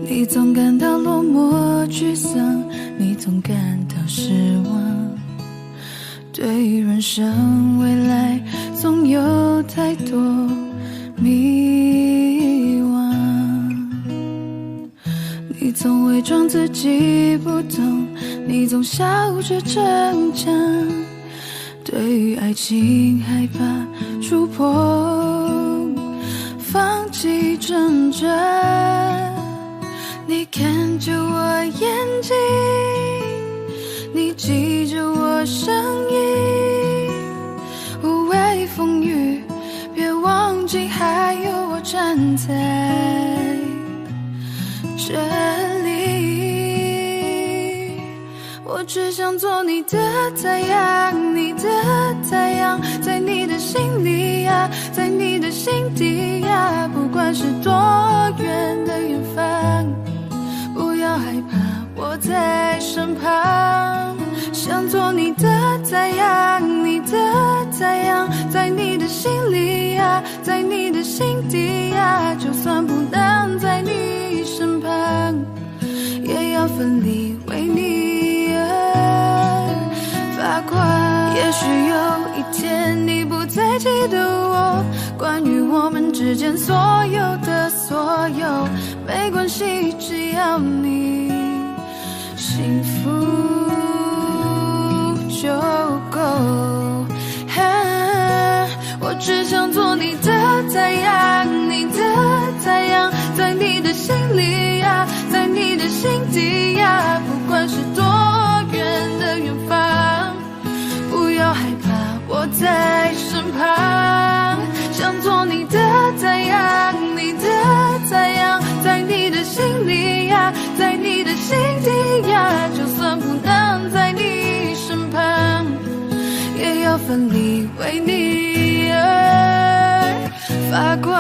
你总感到落寞沮丧，你总感到失望，对于人生未来总有太多迷惘。你总伪装自己不懂，你总笑着逞强，对于爱情害怕触碰，放弃挣扎。你看着我眼睛，你记着我声音，无畏风雨，别忘记还有我站在这里。我只想做你的太阳，你的太阳，在你的心里呀，在你的心底呀，不管是多远的远方，不要害怕，我在身旁。想做你的太阳，你的太阳，在你的心里呀，在你的心底呀，就算不能在你身旁，也要奋力为你而发光。也许有一天你不再记得我，关于我们之间所有的所有，没关系，只要你幸福就够。我只想做你的太阳，你的太阳，在你的心里呀，在你的心底呀，不管是多远的远方，不要害怕，我在身旁。想做你的太阳，你的太阳，在你的心里呀，在你的心底呀，就算不能在你身旁，也要奋力为你而发光。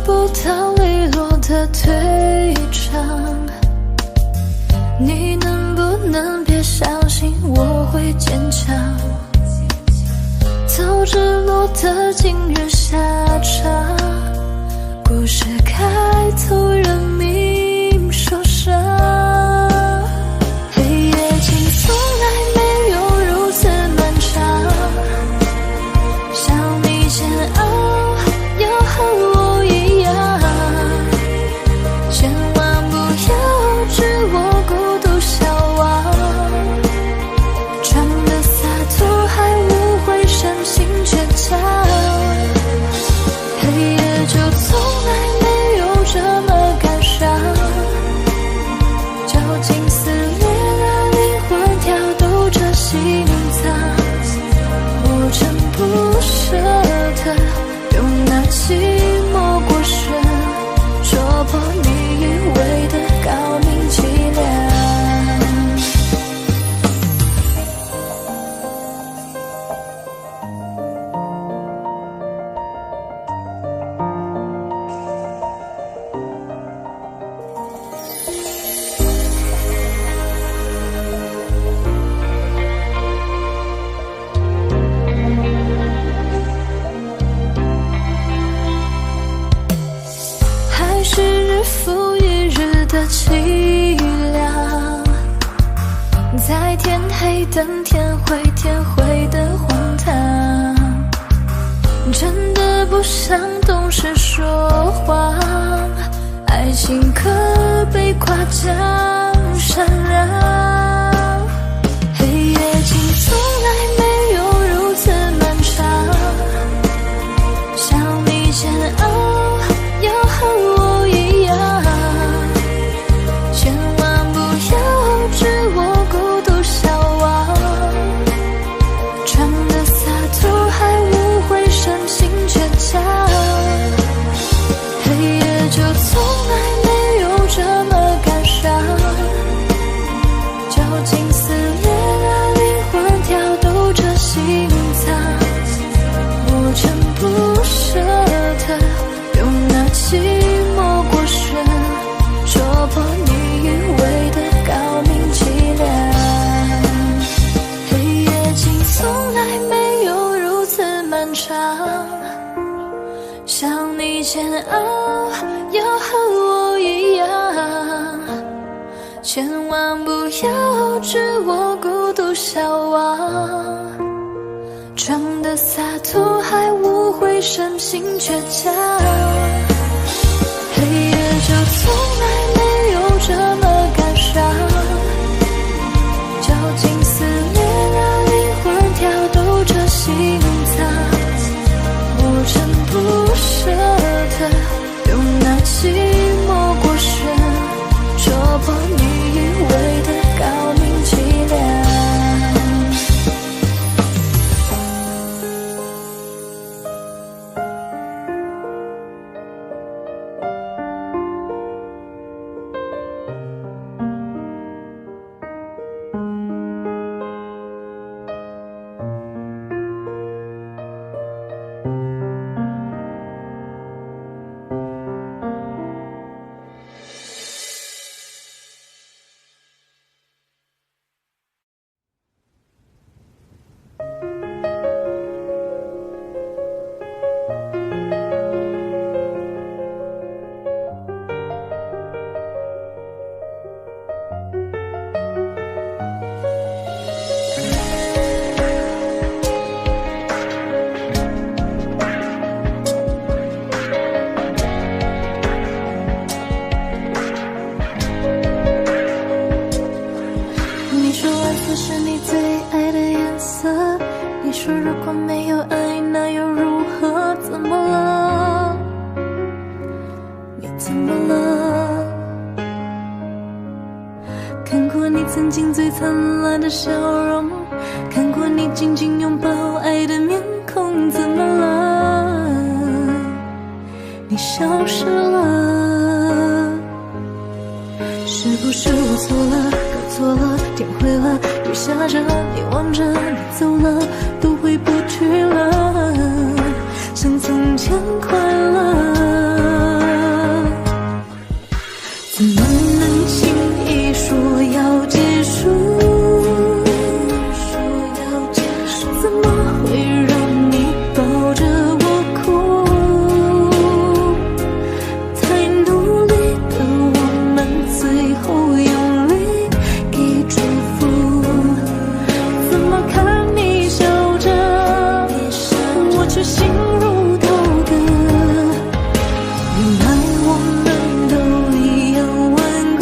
不到利落的退场，你能不能别相信我会坚强？早知落得今日下场，故事开头人命受伤。黑黑灯天灰的荒唐，真的不想懂事说谎，爱情可被夸奖闪亮，黑夜竟从来没有如此漫长，想你煎熬要和我一样，千万不要置我孤独消亡，装的洒脱还误会深情倔强，黑夜就从来没有这么感伤，绞尽撕裂了灵魂，跳动着心脏，我真不舍得用那寂寞过深戳破你以为的高明伎俩，黑夜竟从来没有如此漫长，想你煎熬要和我一样，千万不要置我孤独消亡，装的洒脱还误会深情倔强，黑夜就从来没有这么感伤，绞尽撕裂了灵魂，跳动着心脏，我真不舍得用那寂寞过深戳破你以为的高明伎俩。曾经最灿烂的笑容，看过你紧紧拥抱爱的面孔，怎么了？你消失了，是不是我错了，搞错了，天灰了，雨下着，你望着，你走了，都回不去了，像从前快乐，怎么能轻易说要结束？怎么会让你抱着我哭？太努力的我们，最后用力给祝福。怎么看你笑着，我却心如刀割。原来我们都一样顽固，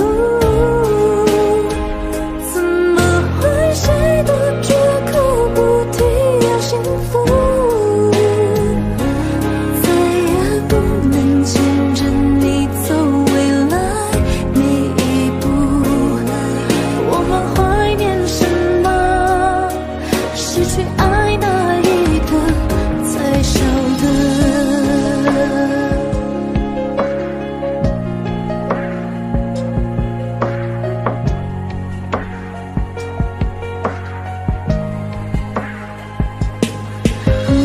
怎么会谁都绝口不提要幸福？再也不能牵着你走未来每一步。我们怀念什么？失去爱那一刻才晓得。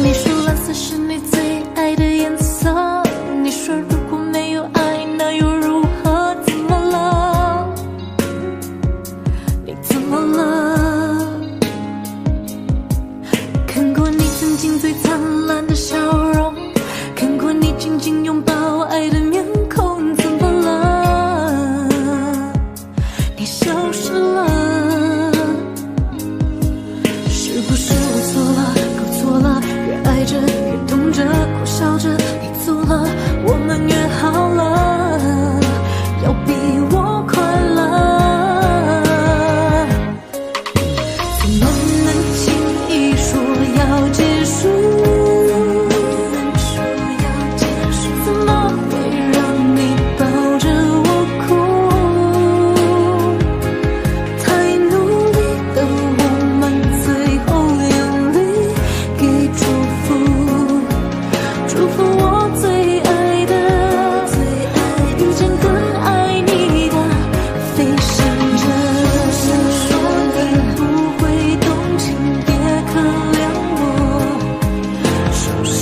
你说蓝色是你最爱的颜色，你说如果没有爱那又如何？怎么了？你怎么了？看过你曾经最灿烂的笑容，看过你紧紧拥抱爱的面孔，怎么了？你消失了，我们约好了，要比我快乐。怎么能轻易说要结束？怎么会让你抱着我哭？太努力的我们，最后用力给祝福，祝福我最爱的，遇见更爱你的，飞行着。想说你不会动情，别可怜我，受伤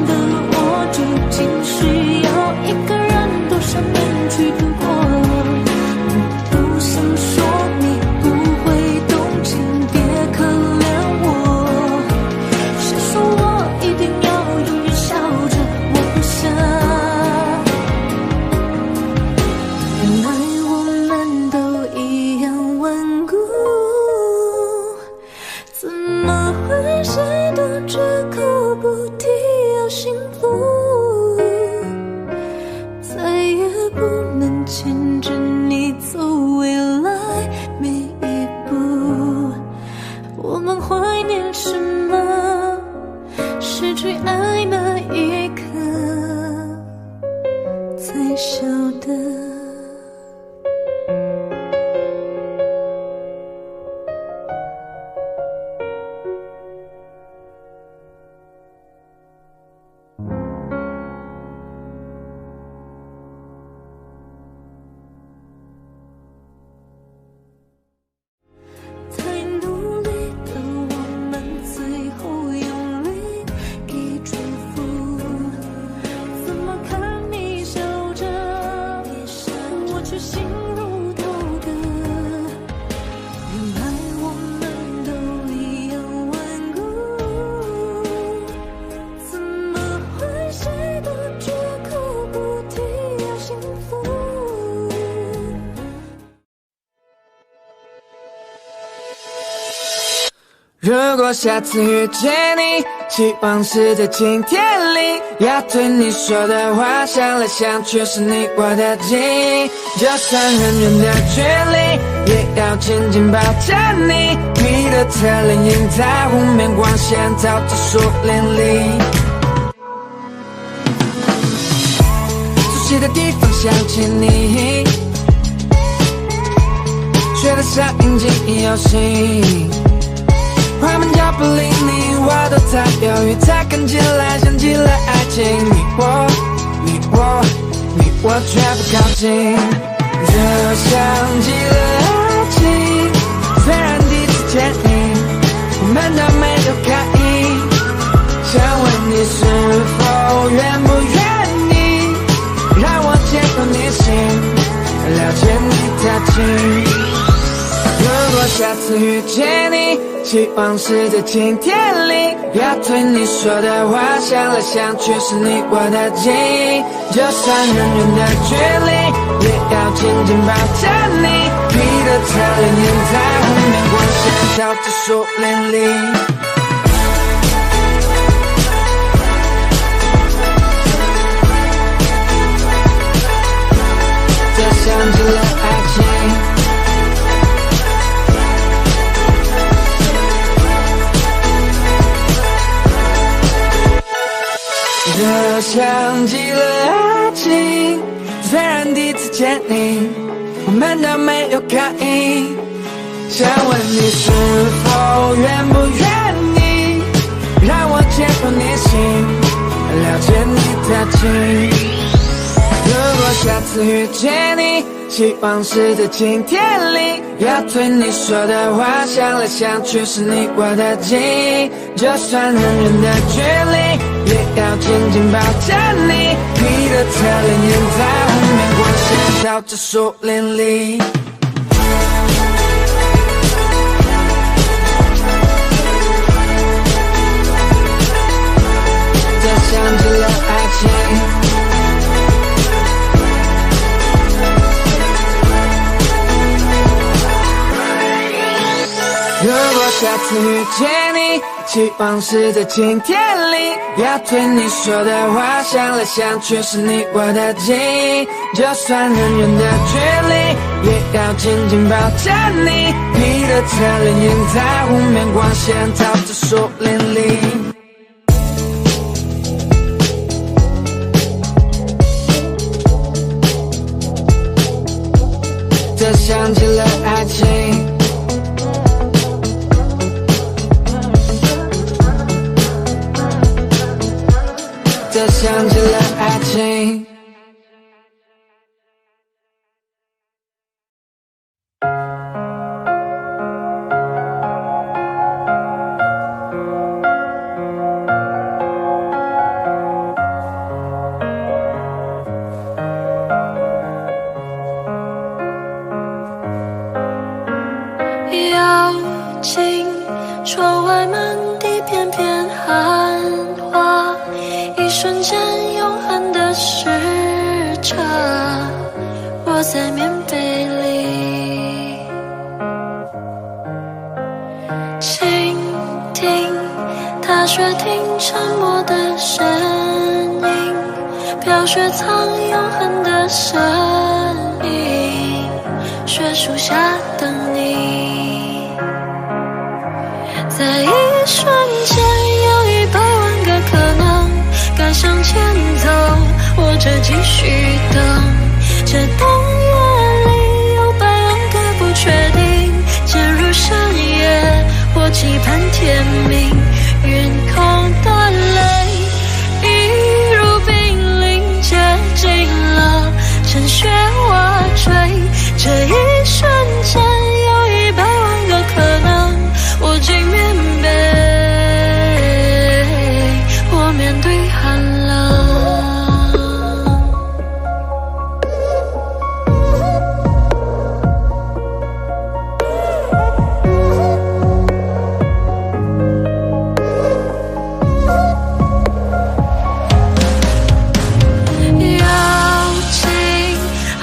的我究竟需要一个人躲上面去度过。我不想说你不会动情，别可怜我，谁说我一定要永远笑着？我不想。原来我们都一样顽固，怎么会谁都绝口不提要幸福？再也不能牵着你走未来每一步。我们怀念什么？失去爱那一刻最小的。太努力的我们，最后用力给祝福。怎么看你笑着，我却心如刀割。原来我们都一样顽固，怎么会谁都绝口不提要幸福？如果下次遇见你，希望是在晴天里，要对你说的话，想来想去是你我的记忆。就算很远的距离，也要紧紧抱着你。你的侧脸映在湖面，光线照着树林里。熟悉的地方想起你，学得上应记忆游戏。快门脚步离你我都在犹豫，才看起来像极了爱情。你我却不靠近，就像极了爱情。虽然第一次见你，我们都没有刻意，想问你是否愿不愿意让我接入你心，了解你的情。如果下次遇见你，希望是在晴天里，要对你说的话，想来想去是你我的记忆。就算很远的距离，也要紧紧抱着你。你的侧脸映在湖面，光线照着树林里。这像极了爱情。这像极了爱情，虽然第一次见你，我们都没有刻意，想问你是否愿不愿意让我接入你心，了解你的情。如果下次遇见你，希望是在晴天里，要对你说的话，想来想去是你我的记忆。就算很远的距离，也要紧紧抱着你。你的侧脸映在湖面，光线照着树林里。这像极了爱情。如果下次遇见你，期望是在今天里，要对你说的话，想来想去是你我的记忆。就算很远的距离，也要紧紧抱着你。你的侧脸映在湖面光线，照着树林里。这想起了爱情。这想起了爱情。妖精，窗外满地片片寒花，一瞬间永恒的时差，窝在棉被里，倾听踏雪听沉默的声音，飘雪藏永恒的身影，雪树下等你，在一瞬间有100万个可能，该向前走或者继续等，这冬夜里有100万个不确定，渐入深夜或期盼天明，云空的泪一如冰凌接近了，趁雪瓦坠，这一瞬间有100万个可能，我进棉被，我面对寒冷。妖精，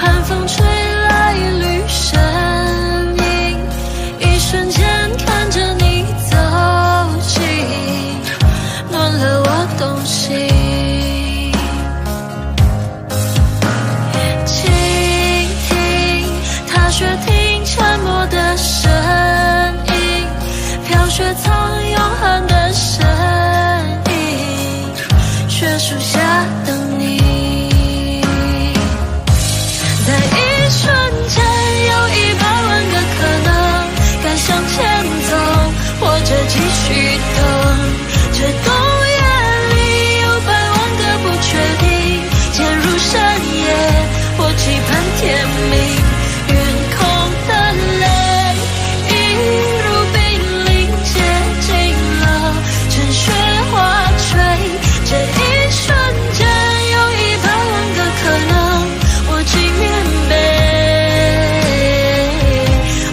寒风吹来一缕身影，一瞬间看着你走近，暖了我动心。倾听踏雪听沉默的声音，飘雪藏永恒的身影，雪树下等你，在一瞬间有100万个可能，该向前走或者继续等，这冬夜里有100万个不确定，渐入深夜或期盼天明，云空的泪一如冰凌接近了，趁雪花吹，这一瞬间有100万个可能，我进棉被，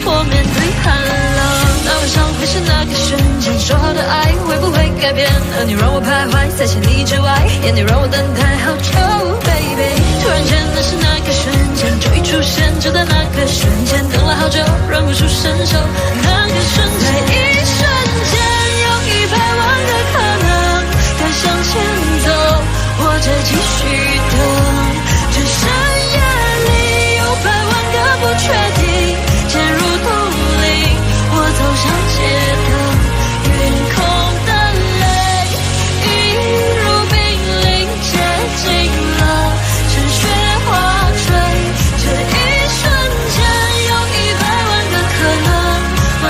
我面对寒冷。那晚上会是那个瞬间，说好的爱会不会改变？而你让我徘徊在千里之外，眼你让我等待好久 ，baby。突然间，那是那个瞬间，就一出现，就在那个瞬间，等了好久，忍不住伸手，那个瞬间，在一瞬间有100万个可能，该向前走或者继续等，这深夜里有100万个不确定，渐入冬令，我走上街灯，云空的泪一如冰凌接近了，趁雪花吹，这一瞬间有100万个可能，我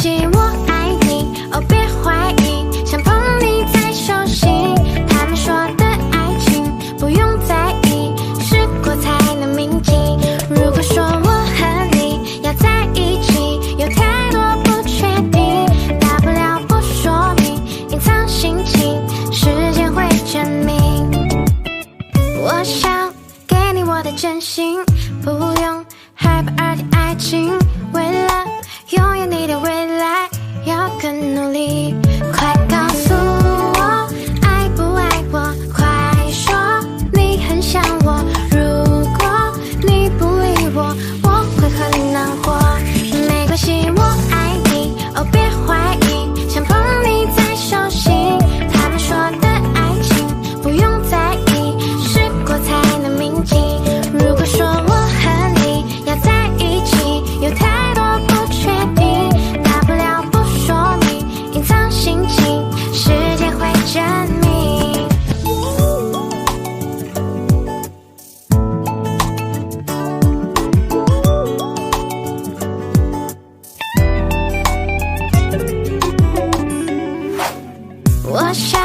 系，我爱你，哦别怀疑，想碰你在手心。他们说的爱情不用在意，试过才能铭记。如果说我和你要在一起，有太多不确定，大不了不说明，隐藏心情，时间会证明。我想给你我的真心，不用害怕二的爱情，为了拥有你的未来，要更努力。快告诉我，爱不爱我？快说，你很想我。如果你不理我，我会很难过。没关系，我爱你，哦别怀疑，想碰你在手心。他们说的爱情不用在意，试过才能铭记。如果说我和你要在一起，有太多不确定，大不了不说明，隐藏心情，时间会证明。我想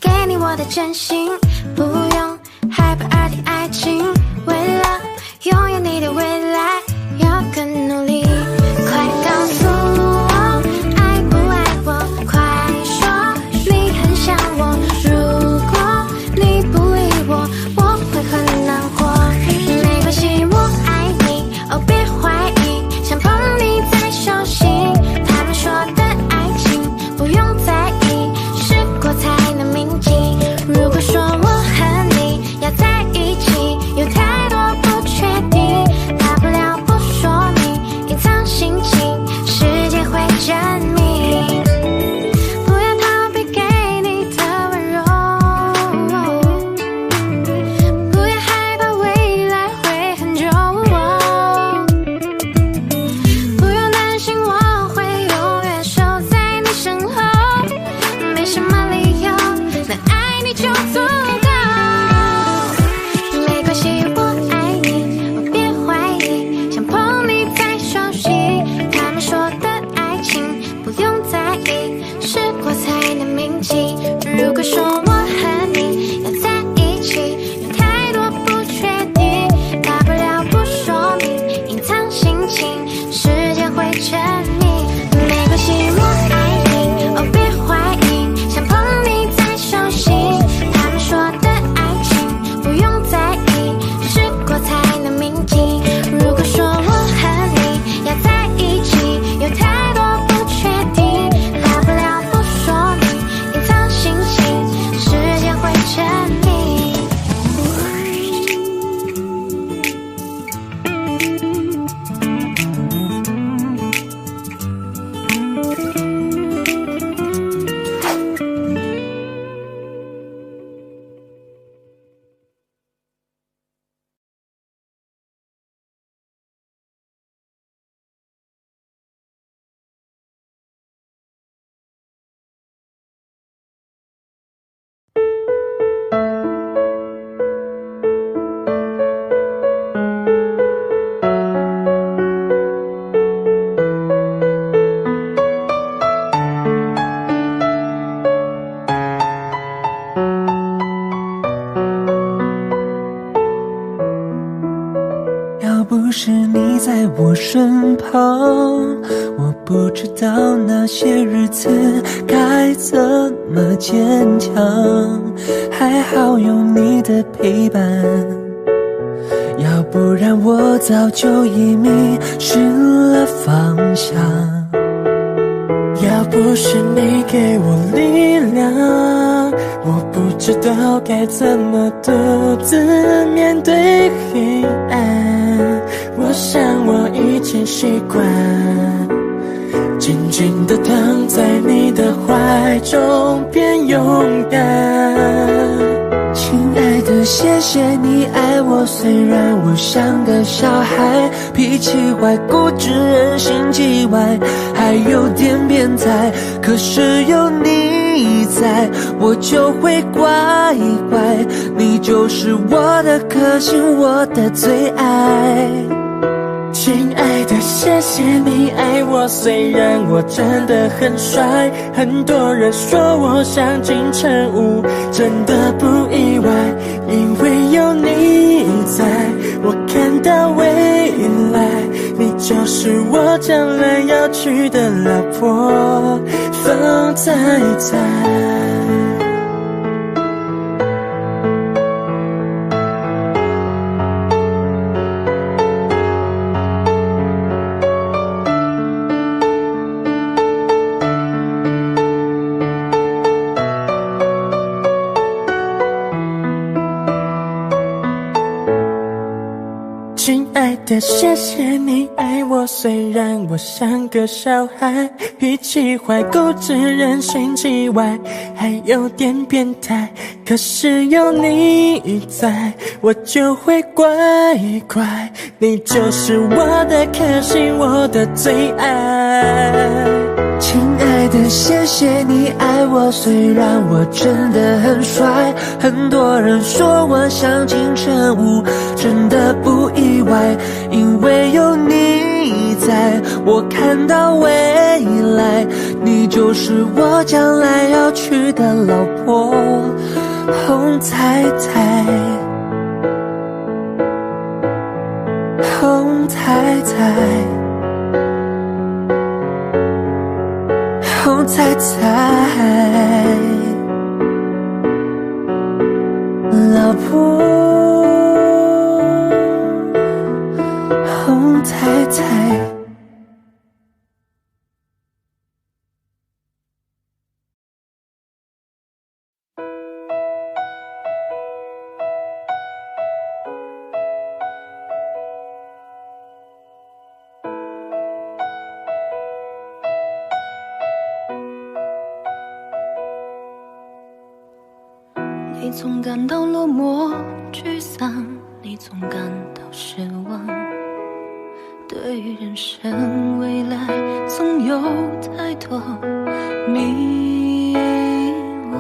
给你我的真心，不用害怕二的爱情，为了拥有你的未来，要更努力。快告诉我，爱不爱我？快说，你很想我。如果你不理我，我会很难过。没关系，我爱你，哦别怀疑，想碰你在手心。他们说的爱情不用在意，试过才能铭记。如果说我和你要在一起，有太多不确定，大不了不说明，隐藏心情，时间会证明。不要逃避给你的温柔，不要害怕未来会很久，不用担心我会永远守在你身后，没什么理由能爱你就足够。没关系，我爱你，我别怀疑，想碰你在手心。他们说的爱情不用在意，试过才能铭记。如果说我和你要在一起，有太多不确定，大不了不说明，隐藏心情，时间会证明。没关系，我爱你，哦别怀疑，想碰你在手心。他们说的爱情不用在意，试过才能铭记。如果说我和你要在一起，有太多不确定，大不了不说明，隐藏心情，时间会证明。要不是你在我身旁，我不知道那些日子该怎么坚强。还好有你的陪伴，要不然我早就已迷失了方向。要不是你给我力量，我不知道该怎么独自面对黑暗。我想我已经习惯静静地躺在你的怀中，变勇敢。亲爱的，谢谢你爱我，虽然我像个小孩，脾气坏，固执，任性叽歪，还有点变态。可是有你在，我就会乖乖。你就是我的克星，我的最爱。亲爱爱的谢谢你爱我，虽然我真的很帅，很多人说我像金城武，真的不意外，因为有你在，我看到未来，你就是我将来要娶的老婆，风采采。亲爱的，谢谢你爱我，虽然我像个小孩，脾气坏，固执，人心气歪，还有点变态，可是有你在，我就会乖乖，你就是我的克星，我的最爱。亲爱的，谢谢你爱我，虽然我真的很帅，很多人说我像金城武，真的不意外，因为有你在，我看到未来，你就是我将来要娶的老婆，红彩彩，红彩彩，红彩彩，老婆，红彩彩。你总感到落寞沮丧，你总感到失望，对于人生未来总有太多迷惘，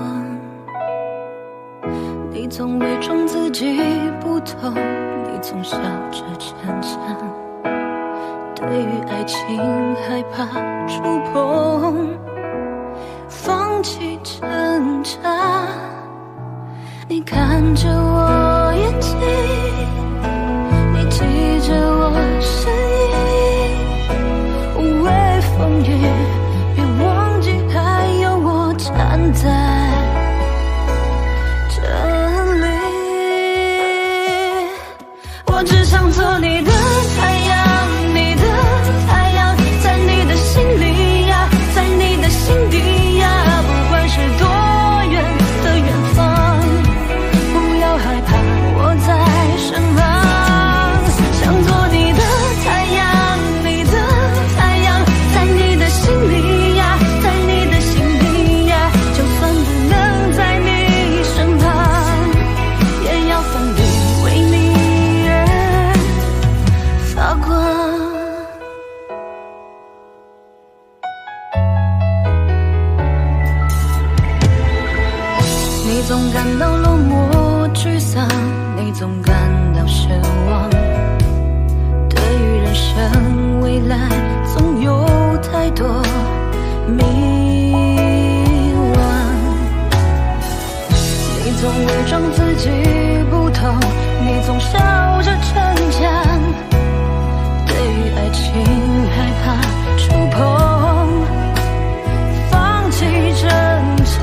你总伪装自己不懂，你总笑着逞强，对于爱情害怕触碰，放弃挣扎，你看着我眼睛，你记着我声音，无畏风雨，别忘记还有我站在这里。我只想做你的太阳，你的太阳，在你的心里呀，在你的心底呀，不管是多远的远方，害怕我在身旁，想做你的太阳，你的太阳，在你的心里呀，在你的心底呀，就算不能在你身旁，也要奋力为你而发光。你总感到落寞沮丧，你总感到失望，对于人生未来总有太多迷惘，你总伪装自己不懂，你总笑着逞强，对于爱情害怕触碰，放弃挣扎，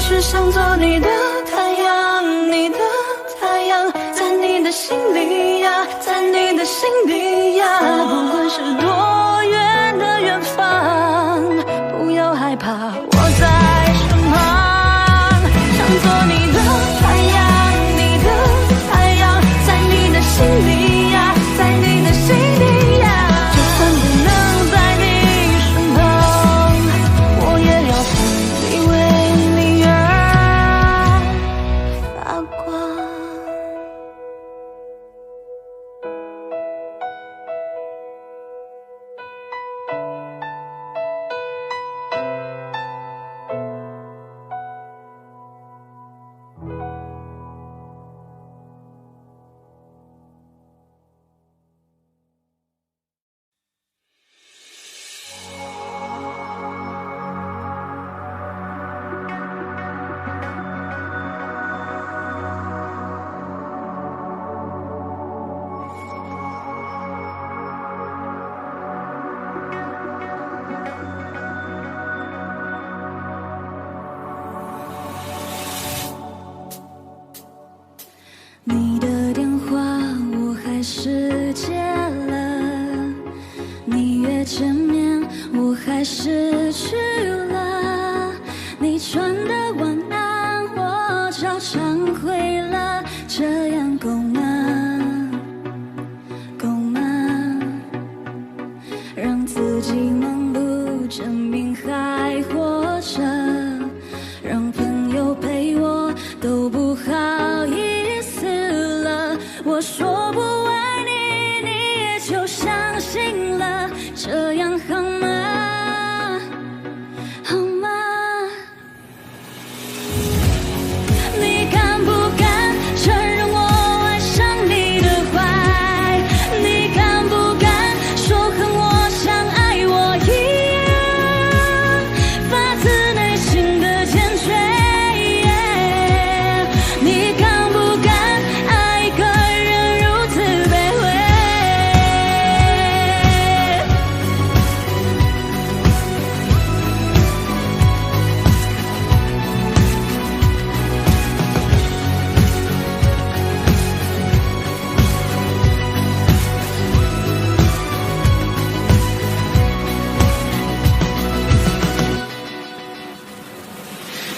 是想做你的太阳，你的太阳，在你的心里呀，在你的心底呀，不管是多远的远方，不要害怕，我在身旁，想做你的太阳，你的太阳，在你的心里呀，在你的心底呀，就算不能在你身旁，我也要奋力为你而发光。你的电话我还是接了，你约见面我还是去了，你传的晚安我照常回了，这样够吗？够吗？让自己忙碌证明还活着，让朋友陪我都不好意思，我说不爱你，你也就相信了，这样好吗？好吗？你敢不敢承认我爱上你的坏？你敢不敢说和我像爱我一样，发自内心的坚决？你敢不敢爱一个人如此卑微？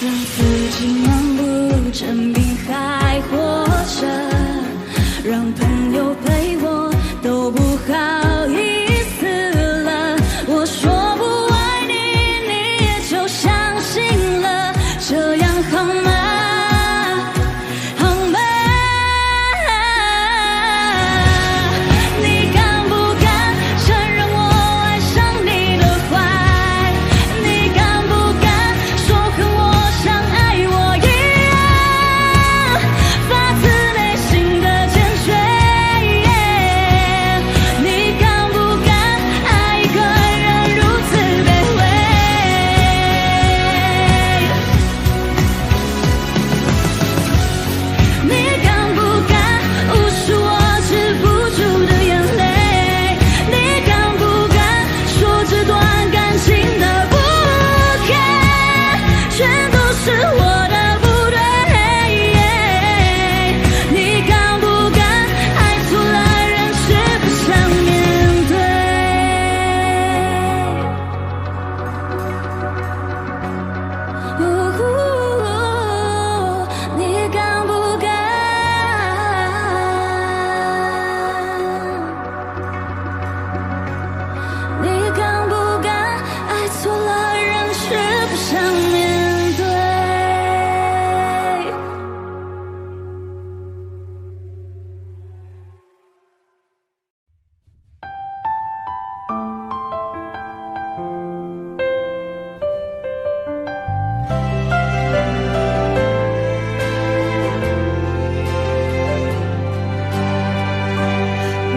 让自己盲目证明还活着，让朋友陪我都不好意思了，我说不爱你，你也就相信了，这样好吗？好吗？你敢不敢承认我爱上你的坏？你敢不敢说和我像爱我一样，发自内心的坚决？你敢不敢爱一个人如此卑微？你敢不敢无视我止不住的眼泪？你敢不敢说这段感情的不 OK 全都是我的不对？你敢不敢爱错了人却不想面对？你敢不敢？你敢不敢爱错了人却不想面对？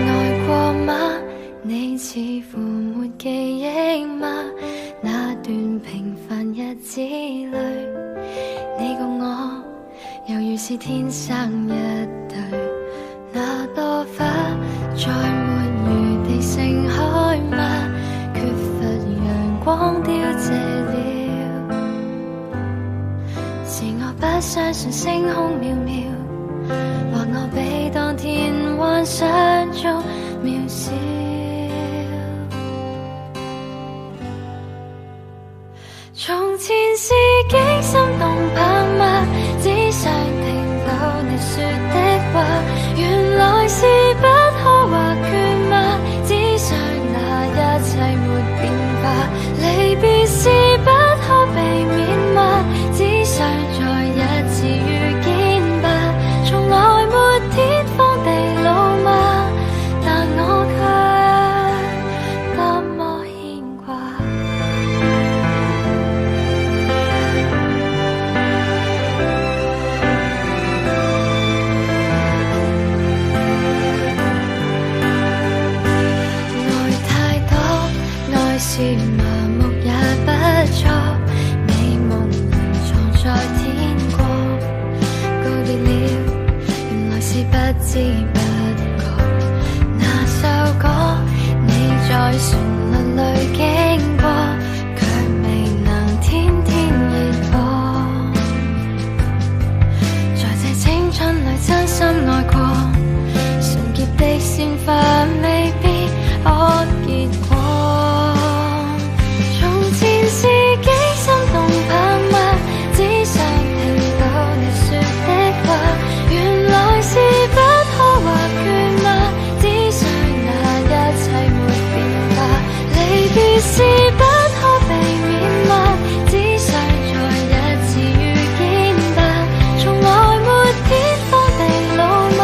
愛過嗎？你似乎沒記憶嗎？那段平凡日子裏，你共我猶如是天生一對。那朵花再沒餘地盛開嗎？缺乏陽光凋謝了，是不相信星空渺渺，或我比當天幻想中渺小。從前是幾心動魄默，只想聽到你說的話，原來是不可或缺嗎？只想那一切沒變化，離別是不可避免嗎？只想再一次遇見吧，從來沒天荒地老嗎？但我卻多麼牽掛。愛太多，愛是麻木也不錯，美夢藏在天國，告別了，原來是不知不覺。那首歌你在旋律裏經過，卻未能天天熱播。在這青春裏真心愛過，純潔的鮮花未必可結果。從前是幾心動魄默，只想聽到你說的話，原來是不可或缺嗎？只想那一切沒變化，離別是不可避免嗎？只想再一次遇見吧，從來沒天荒地老嗎？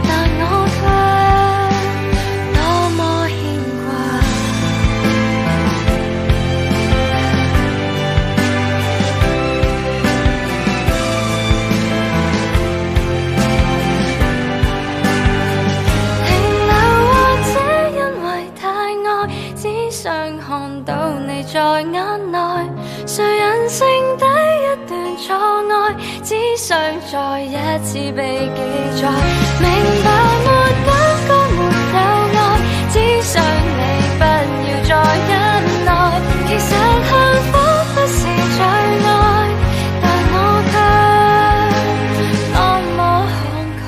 但我卻多麼牽掛。停留或者因為太愛，只想看到你在眼內，誰人剩低一段錯愛，只想再一次被記載。明白沒感覺沒有愛，只想你不要再忍耐。其實幸福不是最愛，但我卻多麼慷慨。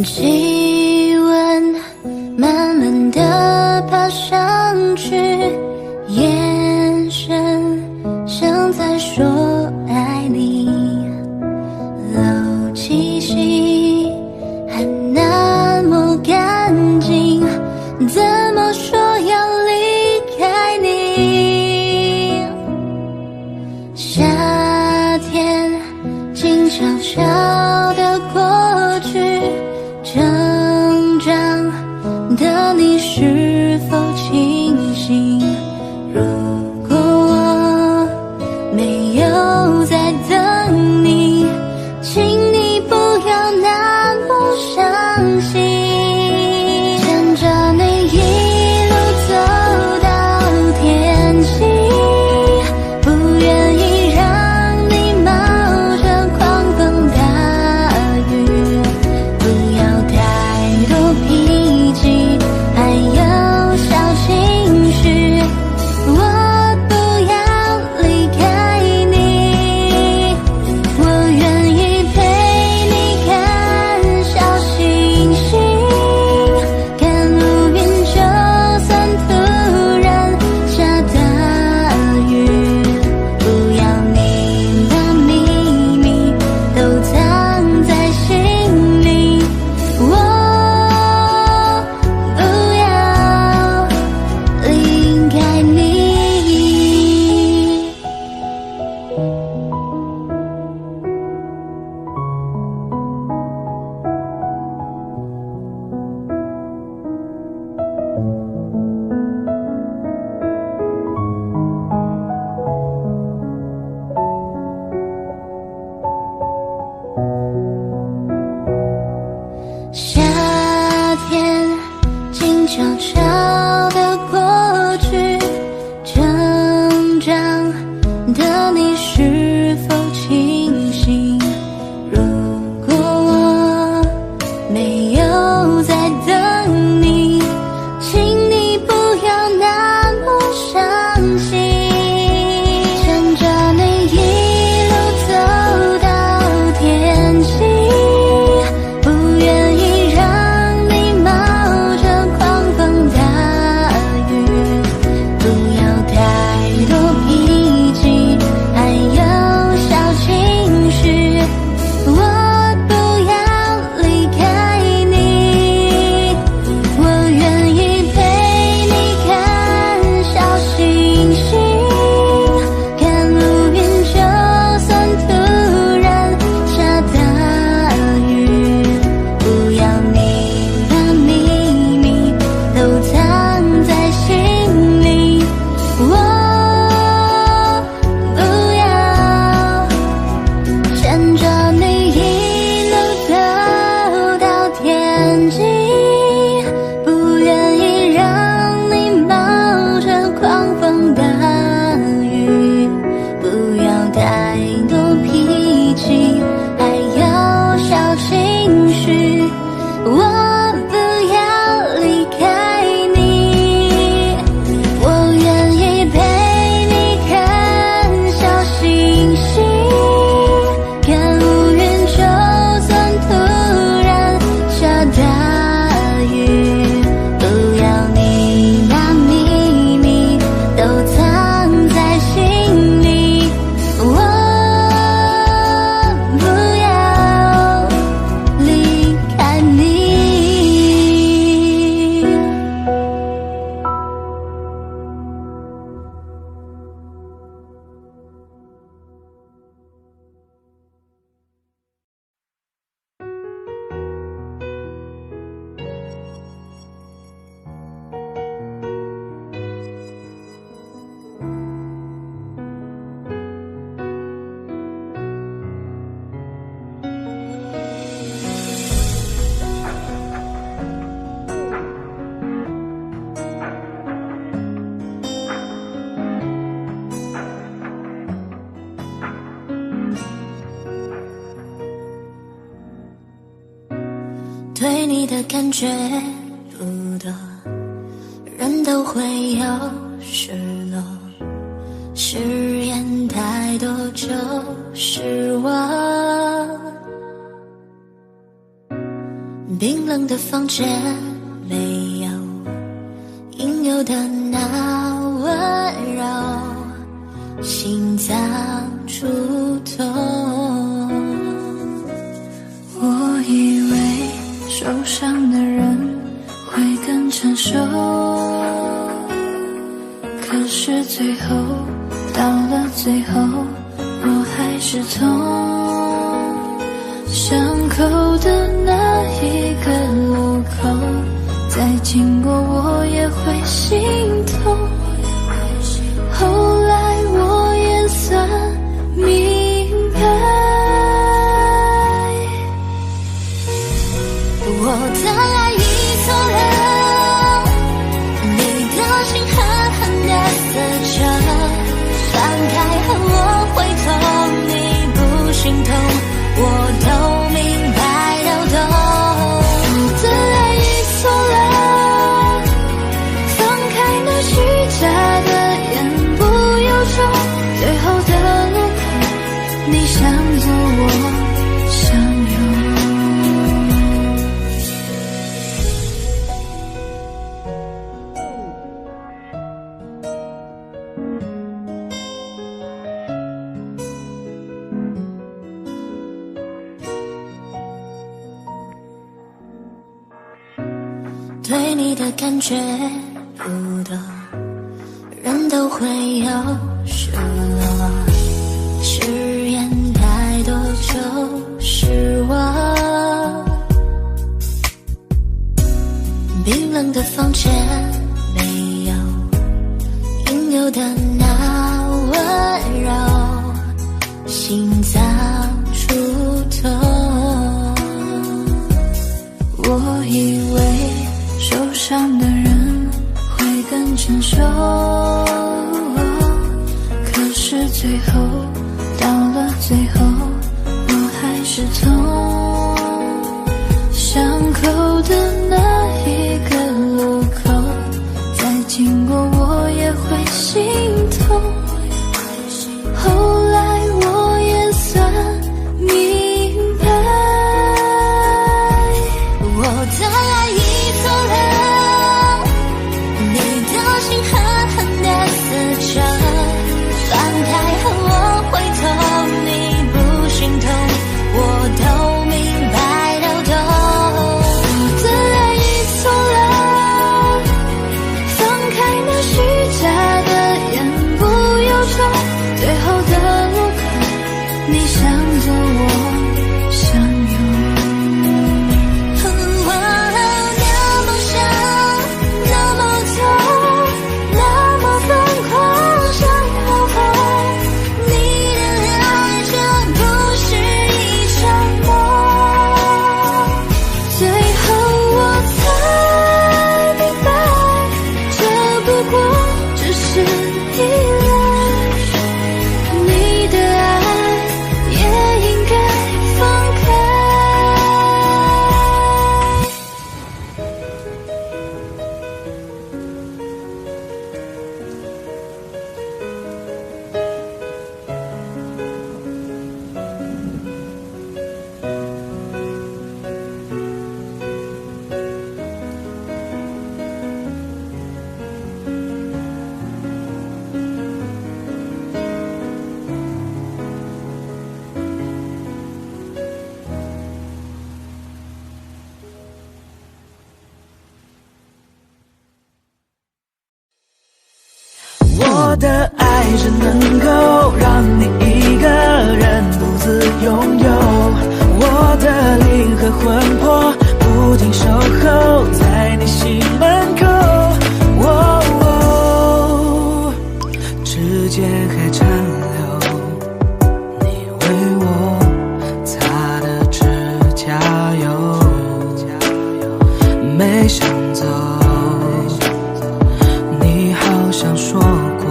气温慢慢地爬上去，眼神像在说爱你，漏气息还那么干净，怎么说要离开你？夏天静悄悄地过去，这对你的感觉不多，人都会有失落，誓言太多就失望。冰冷的房间没有应有的那温柔，心脏触痛。我以为受伤的人会更成熟，可是最后到了最后，我还是痛。伤口的那一个路口，再经过我也会心痛。后来我也算明白，我的爱已错了，你的心狠狠地撕着，放开后我会痛，你不心痛，我都明白都懂。我的爱已错了，放开那虚假的言不由衷，最后的路口，你想走我想有。对你的感觉不多，人都会有失落，誓言太多就失望。冰冷的房间没有应有的那温柔，心脏触痛。我以为受伤的人会更成熟，可是最后到了最后，我还是痛。伤口的那一个路口，再经过我也会心痛。后来我也算明白，我的爱已错了，你的心狠狠地撕着，放开后我会痛，你不心痛，我都明白都懂。我的爱已错了，放开那虚假的言不由衷，最后的路口，你想走我想有。我的爱只能够让你一个人独自拥有，我的灵和魂魄不停守候在你心门口。指尖还残留你为我擦的指甲油，没想走，你好像说过，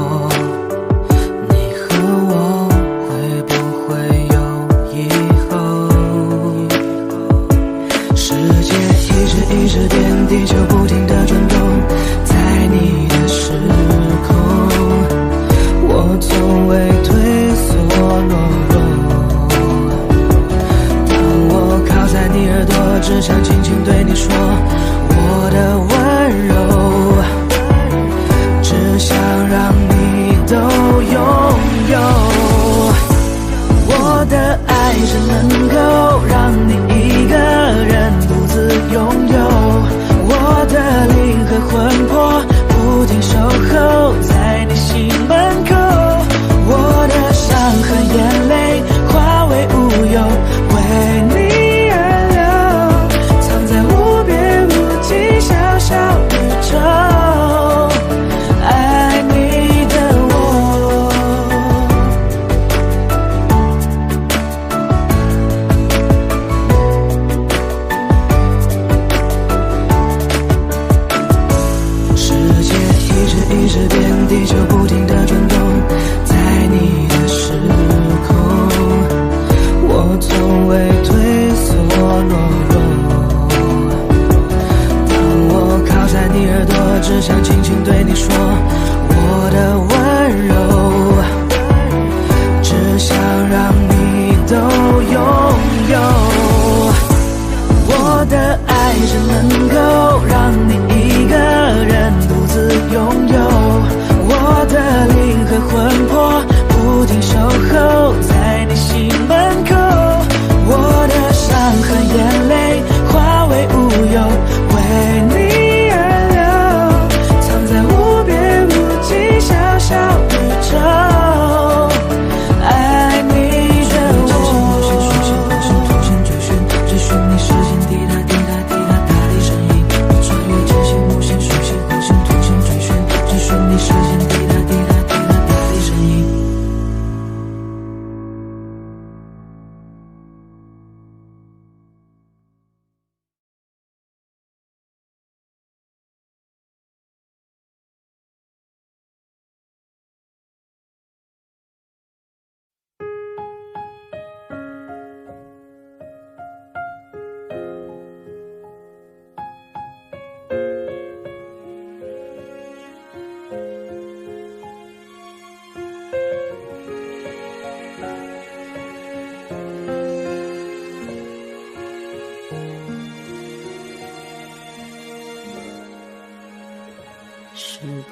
你和我会不会有以后？世界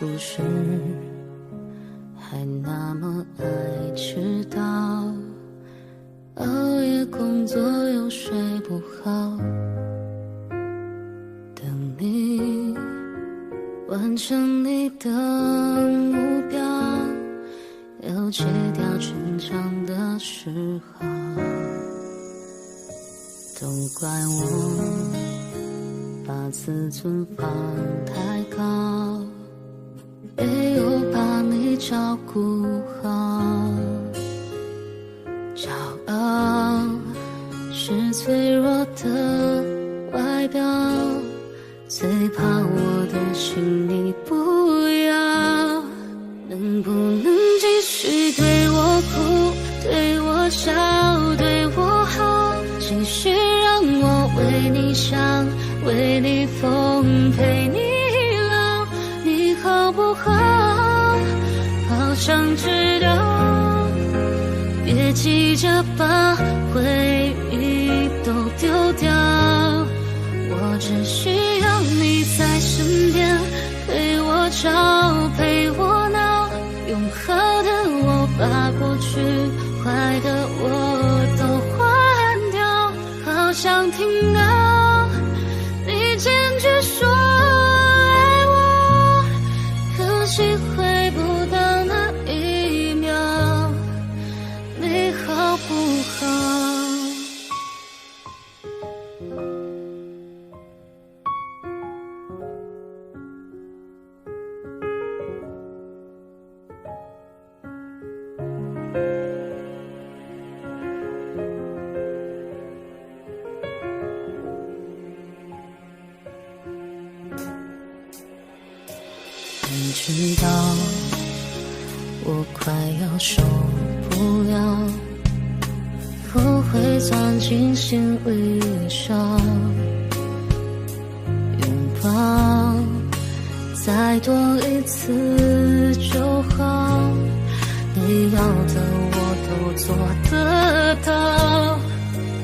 不是还那么爱迟到，熬夜工作又睡不好，等你完成你的目标，要戒掉逞强的嗜好。都怪我把自尊放太高，没有把你照顾好。骄傲是脆弱的外表，最怕我的心你不要。能不能继续对我哭，对我笑，对我好，继续让我为你想，为你疯，陪你老，你好不好？好想知道，别急着把回忆都丢掉，我只需要你在身边，陪我吵，陪我闹，用好的我把过去坏的我都换掉，好想听到你坚决说爱我，可惜回不到那一秒，你好不好？你知道我快要受不了，我会钻进心里烧，拥抱再多一次就好，你要的我都做得到。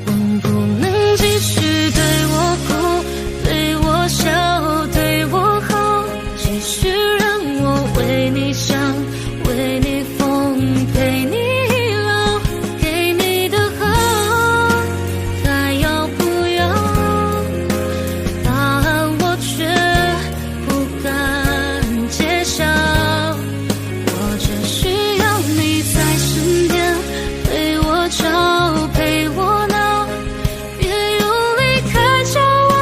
能不能继续对我哭，对我笑，对我好，继续让我为你想，为你疯，陪你老，给你的好，还要不要？答案我却不敢揭晓，我只需要你在身边，陪我吵，陪我闹，别用离开叫我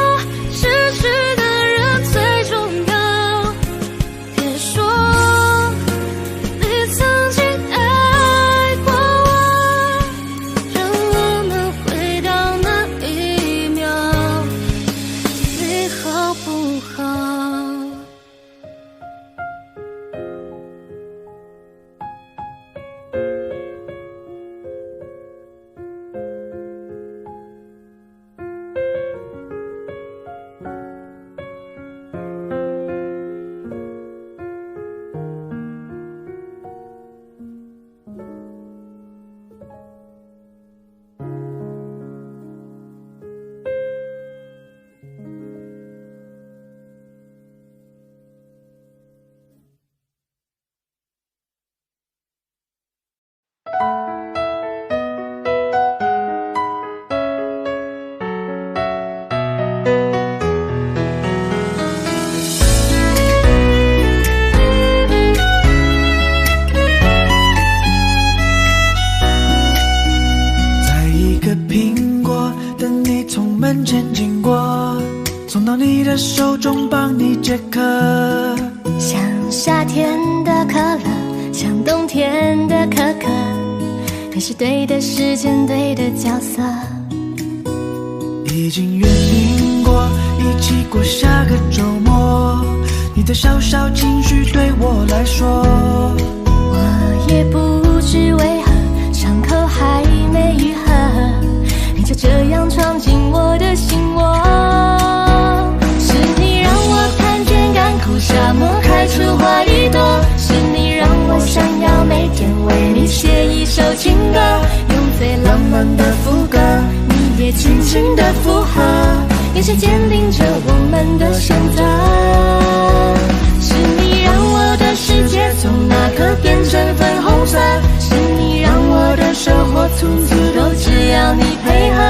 失去的人最重要。别说你曾经爱过我，让我们回到那一秒，你好不好？在一个苹果等你从门前经过，送到你的手中帮你解渴。像夏天的可乐，像冬天的可可，你是对的时间，对的角色。已经约定过一起过下个周末，你的小小情绪对我来说，我也不知为何伤口还没愈合，你就这样闯进我的心窝。是你让我看见干枯沙漠开出花一朵，是你让我想要每天为你写一首情歌，用最浪漫的副歌，你也轻轻的附和，眼神坚定着我们的选择。是你让我颗变成粉红色，是你让我的生活从此都只要你配合，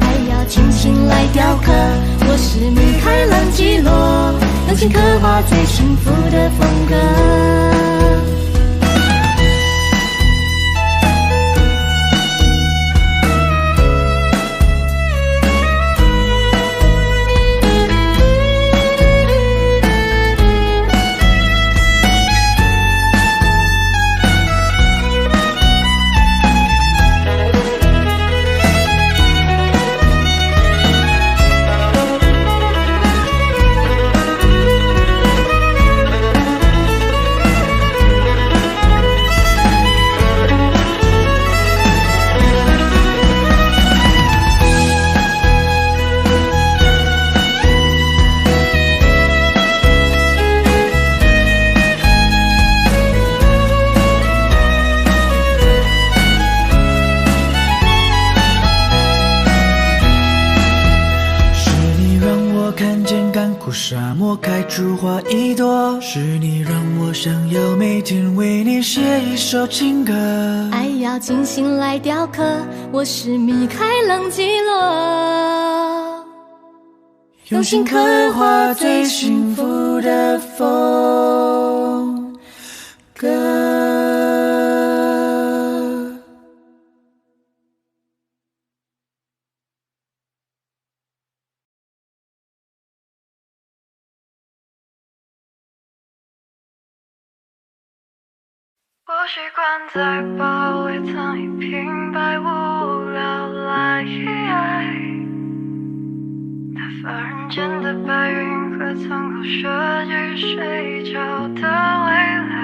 爱要精心来雕刻，我是米开朗基罗，用心刻画最幸福的风格。沙漠开出花一朵，是你让我想要每天为你写一首情歌，爱要精心来雕刻，我是米开朗基罗，用心刻画最幸福的风格。我习惯在包围藏一瓶百无聊赖，打发人间的白云和苍口设计睡着的未来。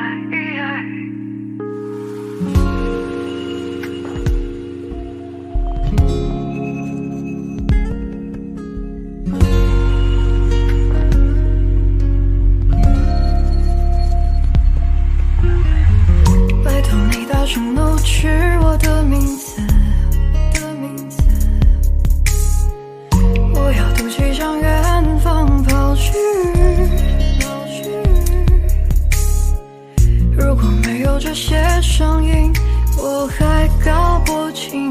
大声怒斥我的名字，我要赌气向远方跑去。如果没有这些声音，我还搞不清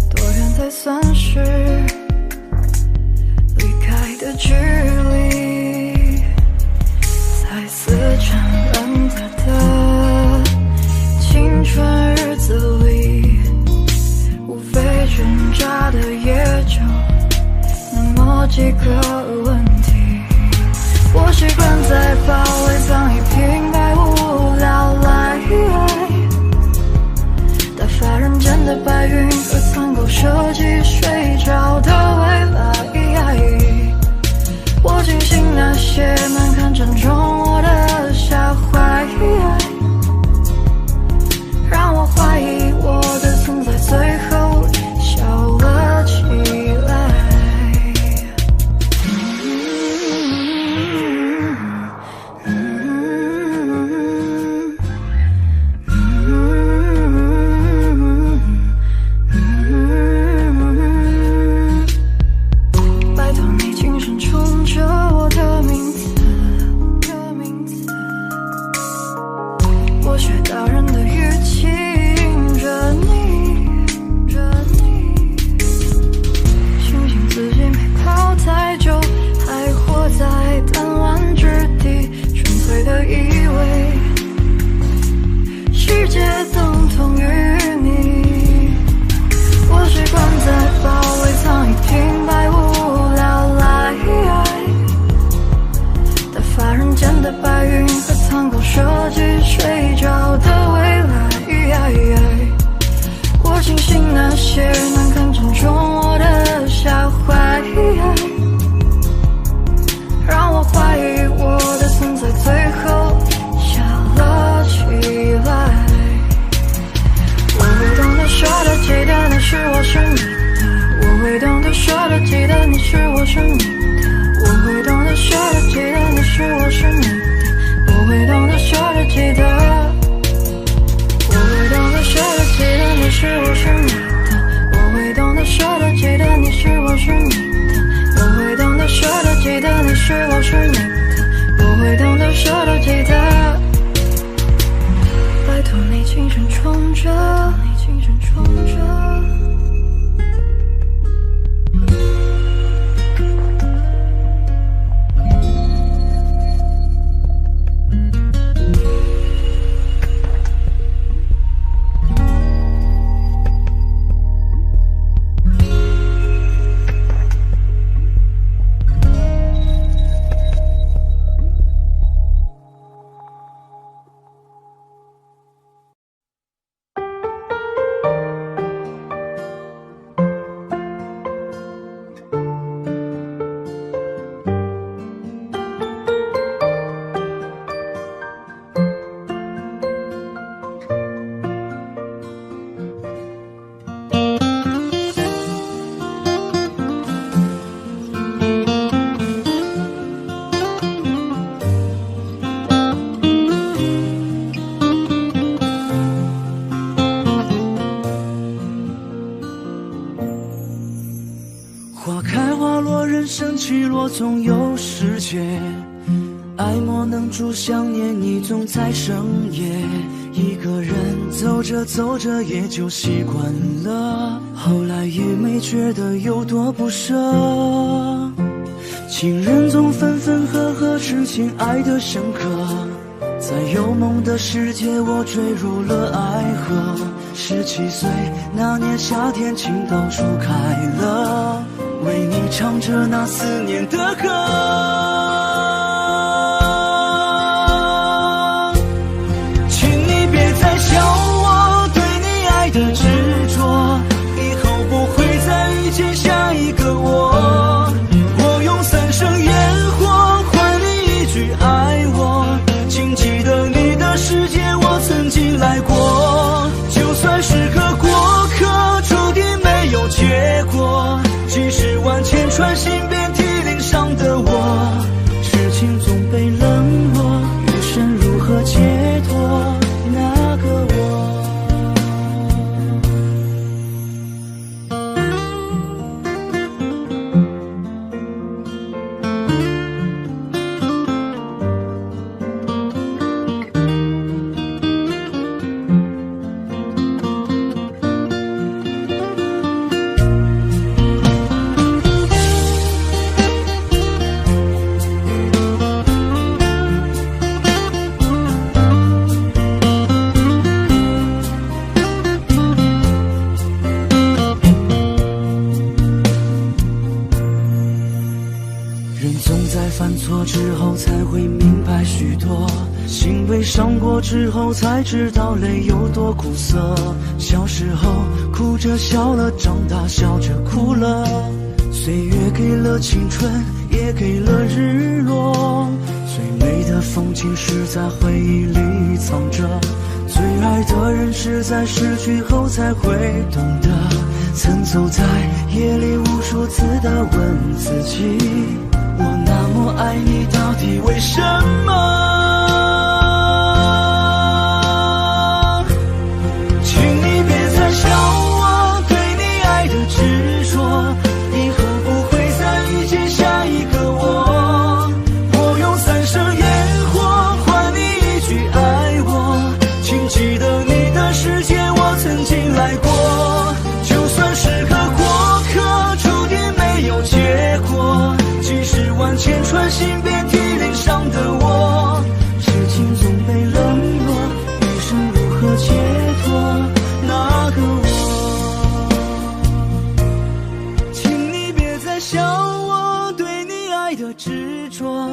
多远才算是离开的距离。在死缠烂打的青春日子里，无非挣扎的也就那么几个问题。我习惯在包围藏一瓶百无聊赖，打发人间的白云和苍狗设计睡着的未来。我庆幸那些难堪正中我的下怀，让我怀疑我的存在最后笑了起来。拜托你轻声冲着我的名字，我学大人的语气迎着你，庆幸自己没跑太久，还活在弹丸之地，纯粹的以为世界等同于你。我习惯在包围藏一瓶百无聊赖，打发人间的白云和苍狗设计睡着的未来。我庆幸那些难堪正中我的下怀，让我怀疑我的存在最后笑了起来。我会懂得说的记得你是我是你的，我会懂得说的记得你是我是你的，我会懂得说的记得你是我是你的，我会懂得说的记得，我会懂得说的记得你是我是你的，我会懂得说的记得你是我是你的，我会懂得说的记得你是我是你的，我会懂得说的记得。图你轻声冲着，花开花落，人生起落，总有时节。爱莫能助，想念你总在深夜。一个人走着走着也就习惯了，后来也没觉得有多不舍。情人总分分合合，痴情爱得深刻。在有梦的世界，我坠入了爱河。17岁那年夏天，情到处开了，为你唱着那思念的歌。请你别再笑我对你爱的执着，以后不会再遇见下一个我。我用3生烟火换你一句爱我，请记得你的世界我曾经来过。就算是个过客，注定没有结果。几十万千穿心遍体鳞伤的我，痴情总被冷落，余生如何解脱那个我。人总在犯错之后才会明白许多，心被伤过之后才知道泪有多苦涩。小时候哭着笑了，长大笑着哭了。岁月给了青春，也给了日落。最美的风景是在回忆里藏着，最爱的人是在失去后才会懂得。曾走在夜里无数次的问自己，我那么爱你，到底为什么？请你别再笑我对你爱的执着，以后不会再遇见下一个我。我用3生烟火换你一句爱我，请记得你的世界我曾经来过。就算是个过客，注定没有结果。几十万千穿心遍体鳞伤的我，痴情总被冷落，余生如何解脱那个我。请你别再笑我对你爱的执着，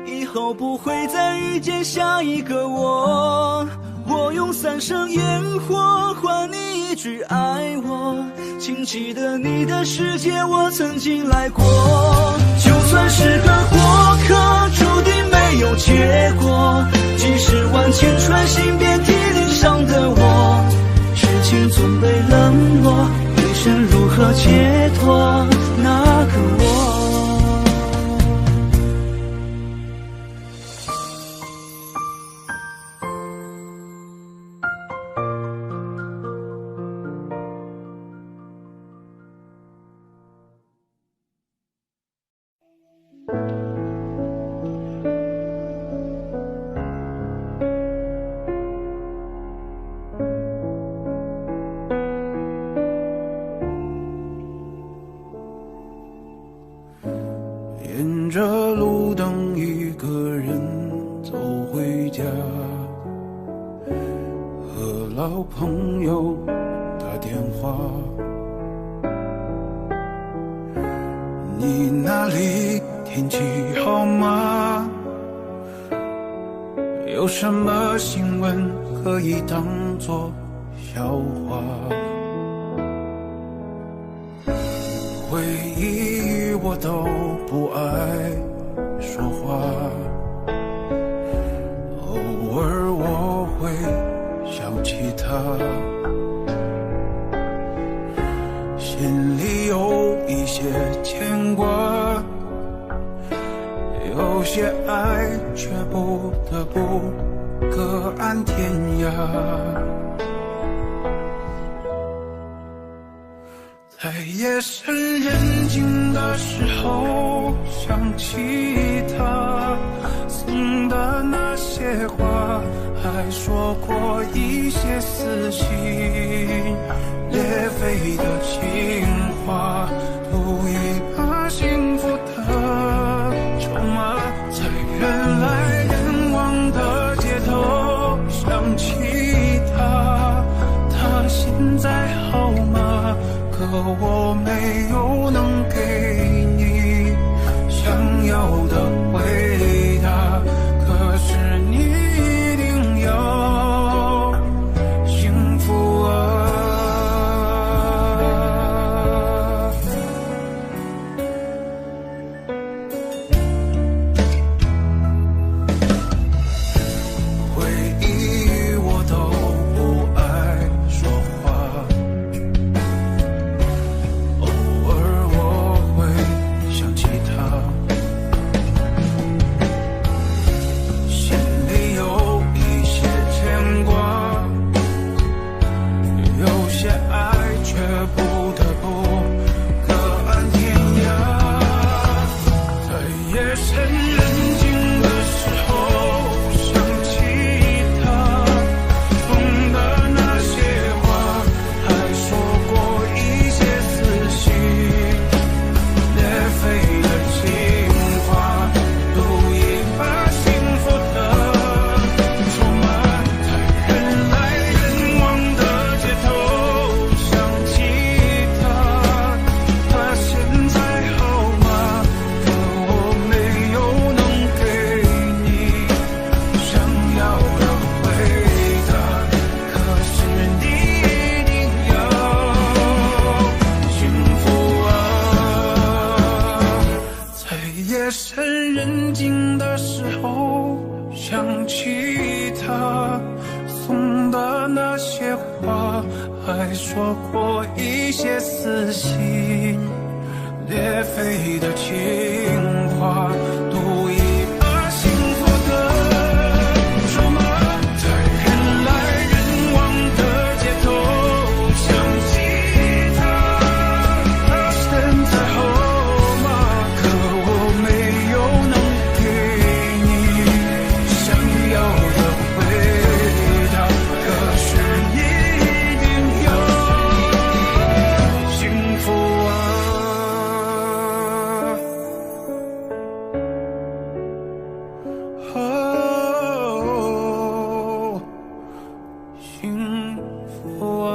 以后不会再遇见下一个我。我用3生烟火换你一句爱我，请记得你的世界我曾经来过。就算是个过客，注定没有结果。几十万千穿心遍体鳞伤的我，痴情总被冷落，余生如何解脱那个我。朋友打电话，你那里天气好吗？有什么新闻可以当作笑话？回忆我都不爱说话，偶尔我会想起他，心里有一些牵挂，有些爱却不得不各安天涯。在夜深人静的时候想起他送的那些话，还说过一些撕心裂肺的情话，赌一把幸福的筹码，在人来人往的街头想起他，他现在好吗？可我没有能给你想要的回答，可是你一定要幸福啊。回忆我都不爱说话，偶尔我会想起他，心里有一些牵挂，有些爱却不得不各安天涯。在夜深人静的时候想起他送的那些话，还说过一些撕心裂肺的情话，赌一把幸福的筹码，在人来人往的街头想起他，他现在好吗？可我没有能给你想要的回答，可是你一定要幸福啊。在夜深人静的时候想起他送的那些话，还说过一些撕心裂肺的情话，赌一把幸福的筹码，在人来人往的街头想起他，他现在好吗？可我没有能给你想要的回答，可是你一定要幸福啊。哦，幸福啊。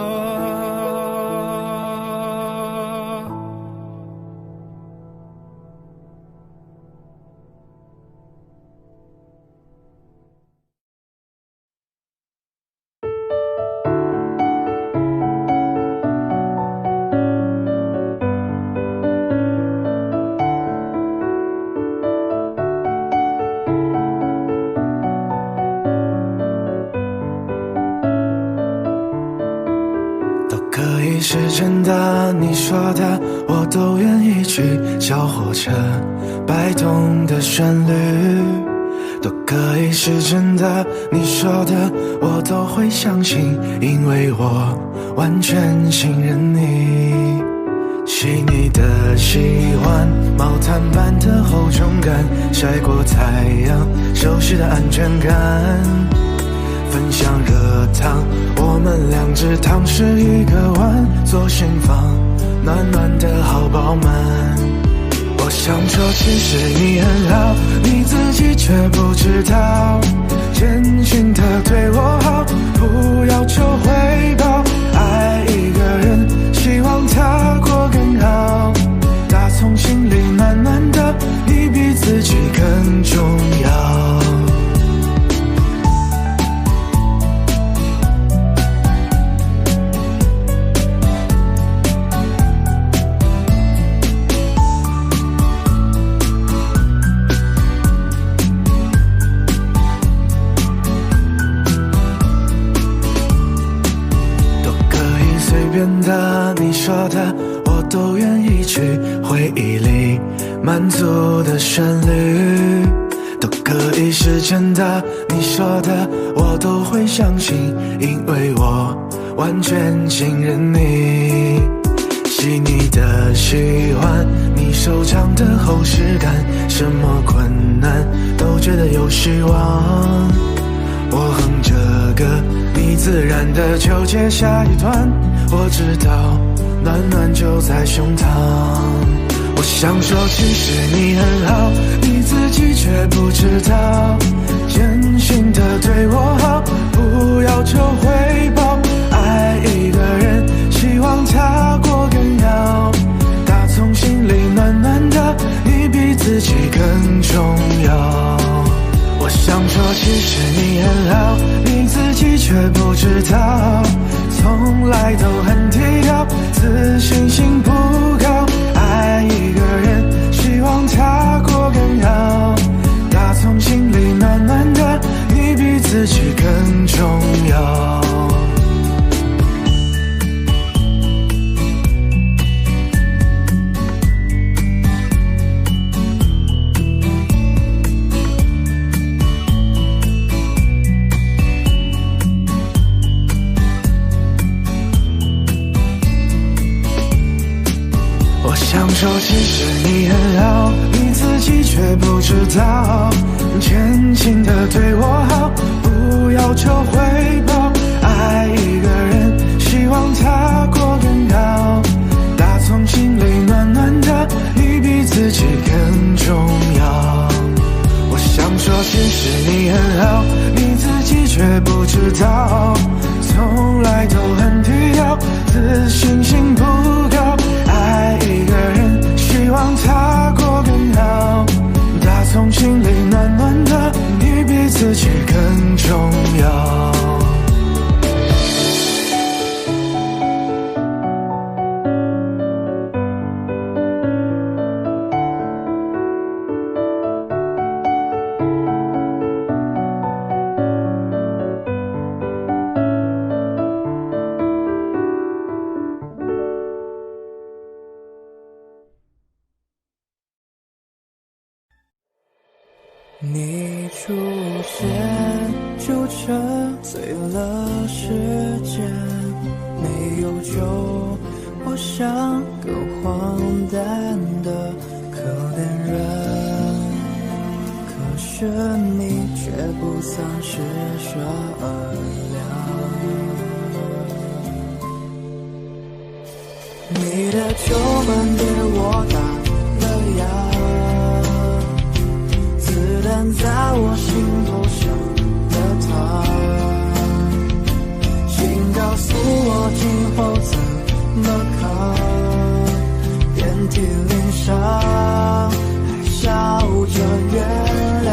都可以是真的，你说的我都愿意去。小火车摆动的旋律，都可以是真的，你说的我都会相信，因为我完全信任你。细腻的喜欢，毛毯般的厚重感，晒过太阳，熟悉的安全感。分享热汤，我们两只汤匙一个碗，左心房暖暖的好饱满。我想说其实你很好，你自己却不知道，真心的对我好，不要求回报。爱一个人，希望他过更好，打从心里暖暖的，你比自己更重要。你说的我都愿意去，回忆里满足的旋律都可以是真的，你说的我都会相信，因为我完全信任你。细腻的喜欢你手掌的厚实感，什么困难都觉得有希望。我哼着歌，你自然的就接下一段，我知道暖暖就在胸膛。我想说其实你很好，你自己却不知道，真心的对我好，不要求回报。爱一个人，希望他过更好，打从心里暖暖的，你比自己更重要。我想说其实你很好，你自己却不知道，从来都很低调，自信心不高。爱一个人，希望他过更好，打从心里暖暖的，你比自己更重要。想说其实你很好，你自己却不知道，真心的对我好，不要求回报。爱一个人，希望他过更好，打从心里暖暖的，你比自己更重要。我想说其实你很好，你自己却不知道，从来都很低调，自信心不高。爱一个人，希望他过更好，打从心里暖暖的，你比自己更重要。你出现就沉醉了时间，没有酒，我像个荒诞的可怜人，可是你却不曾施舍良，你的酒馆对我打了烊，在我心头上的他，请告诉我今后怎么扛，遍体鳞伤，还笑着原谅。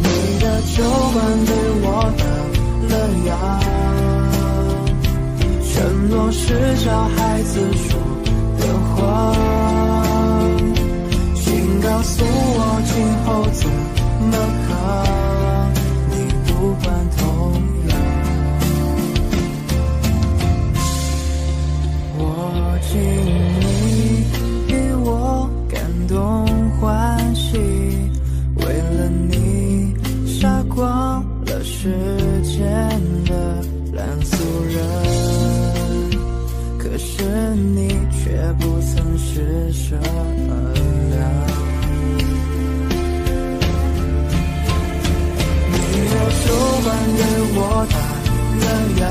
你的酒馆对我打了烊，承诺是小孩子说的话，告诉我今后怎么扛，你不管痛痒。我敬你比我感动欢喜，为了你杀光了世间的烂俗人，可是你却不曾施舍良。酒馆对我打了烊，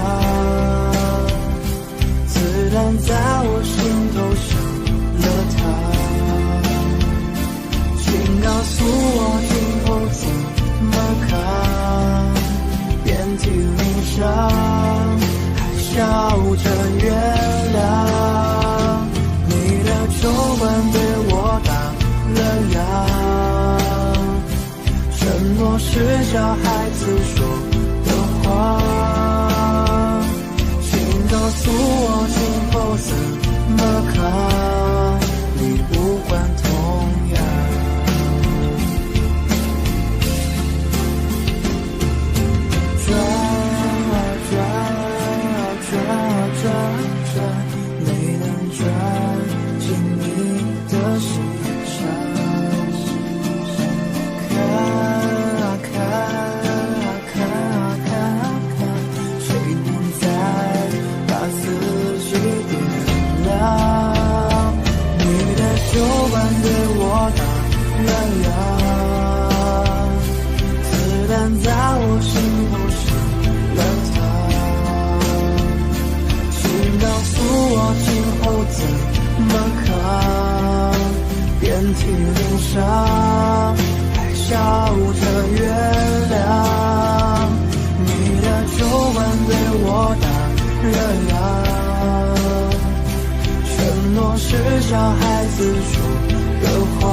子弹在我心头着月亮，你的酒馆对我打了烊，承诺是小孩子说的话，请告诉我今后怎么扛，你无关痛痒。转啊转啊转啊转，没能转进你的心上。看啊看啊看啊看啊看，谁能再把自己点亮？你的酒馆对我打了烊，子弹在我心头上了膛，请告诉我今后怎么扛？遍体鳞伤，还笑着月亮，你的酒馆对我打了烊，承诺是小孩子说的话，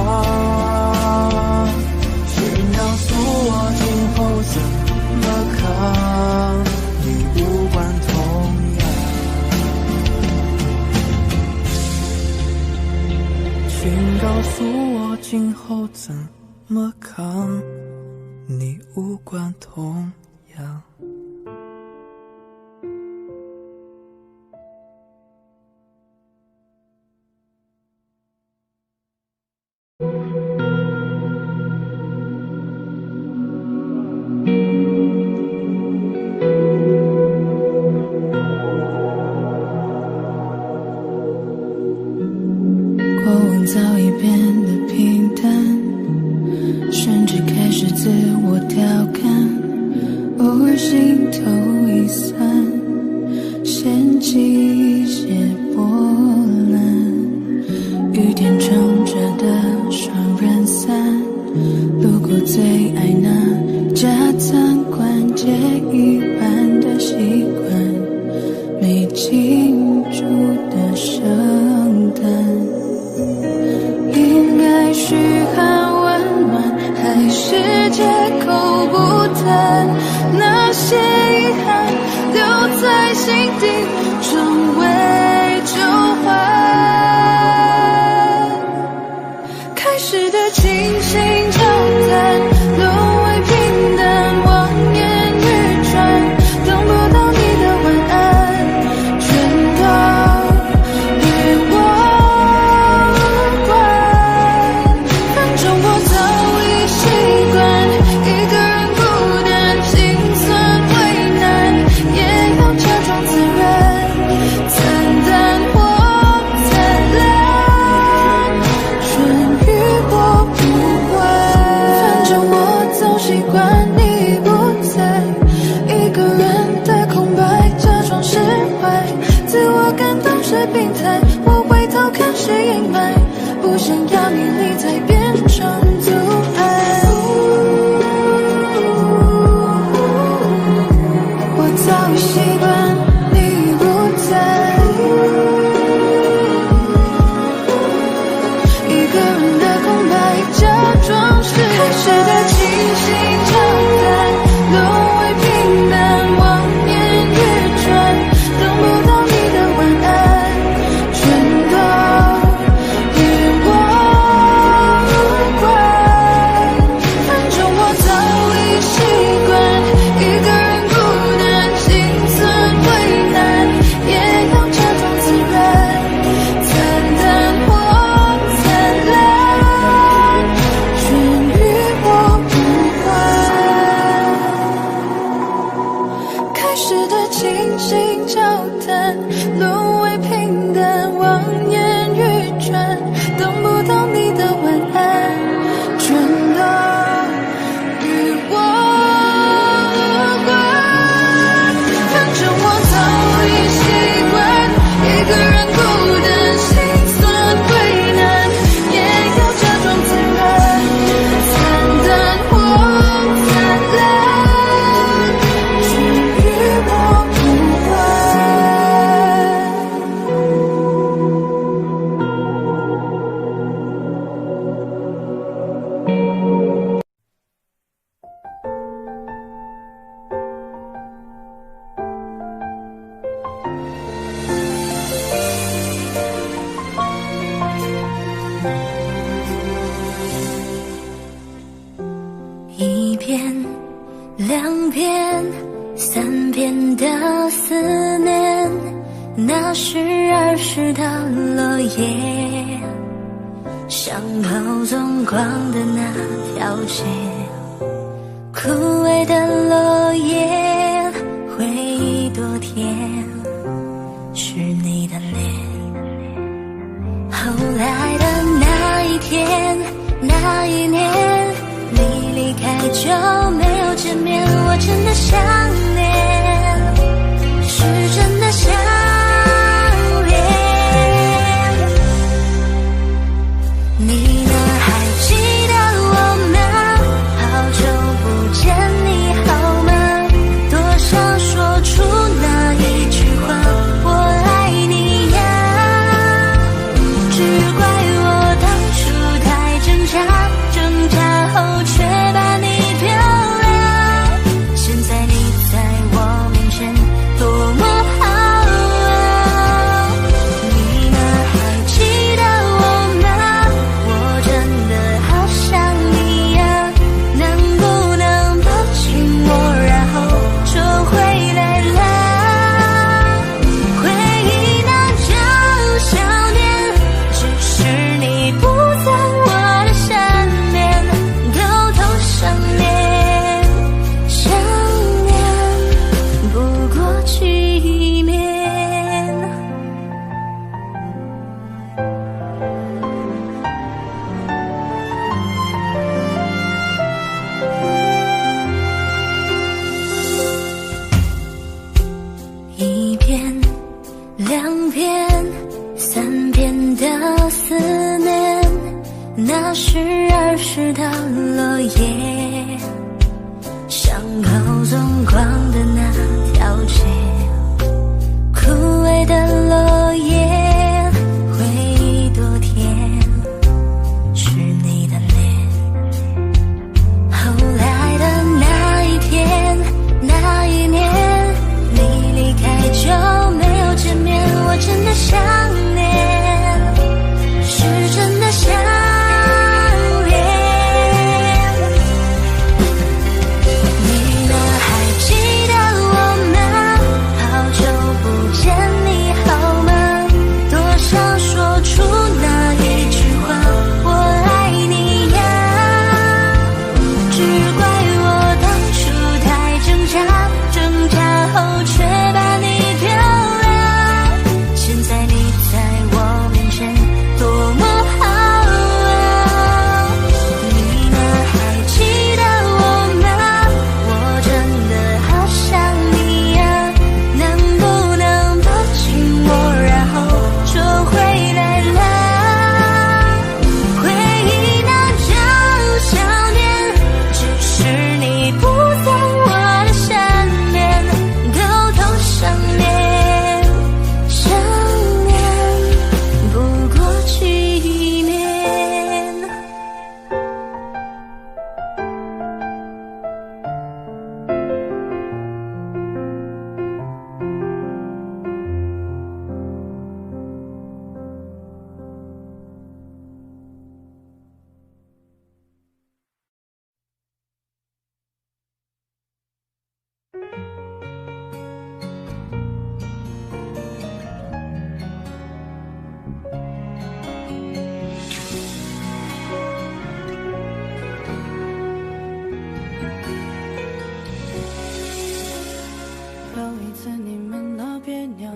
请告诉我今后怎么扛，你无关痛痒。请告诉我今后怎么扛，你无关痛痒。过往早已变得平淡，甚至开始自我调侃，偶尔心头一酸，掀起一些波澜。雨天撑着的双人伞，路过最爱那家餐馆，借一半的习惯，没庆祝的圣诞。应该嘘寒问暖，还是借口不谈？那些遗憾留在心底，成为旧患。开始的倾心交谈，沦为平淡，望眼欲穿，等不到你的晚安，全都与我无关。反正我早已习惯一个人孤单，心酸为难，也要假装自然，惨淡或灿烂，全与我无关。反正我早习惯你不在，一个人的空白，假装释怀，自我感动是病态，我回头看是阴霾，不想要你离开变成阻碍。我早已习惯你不在，一个人的空白，假装是开始的倾心交谈，沦为平淡，望眼欲穿，等不到你的晚安，全都与我无关。反正我早已习惯一个人孤单，心酸为难，也要假装自然，惨淡或灿烂，全与我无关。开始的倾心交谈，沦为平淡，望眼欲穿，等不到你的晚安，全都与我无关。反正我早已习惯一个人孤单，心酸为难，也要假装自然，惨淡或灿烂，全与我无关。那是儿时的落叶，像泡纵光的那条街，枯萎的落叶，回忆多甜，是你的脸。后来的那一天，那一年，你离开就没有见面，我真的想念，是真的想念。你呢？还记得我吗？好久不见，你好吗？多想说出那一句话，我爱你呀。只怪我当初太挣扎，挣扎后却把你丢了。现在你在我面前多么好啊！你呢？还记得我吗？我真的好想你呀，能不能抱紧我，然后就回来了？回忆那就想念，只是你不在我的身边，偷偷想念，想念不过去面。一遍两遍三遍的思念，那是儿时的落叶，像泡纵光的那条街，枯萎的落叶，回忆多甜，是你的脸。后来的那一天，那一年，你离开就没有见面，我真的想念，是真的想念。你呢？还记得我吗？好久不见，你好吗？多想说出那一句话，我爱你呀。只怪我当初太挣扎，挣扎后却把你丢了。现在你在我面前多么好啊！你呢？还记得我吗？我真的好想你呀，能不能抱紧我，然后就回来了？回忆那就想念，只是你不在我的身边，偷偷想念，想念不过去面。有一次你们闹别扭，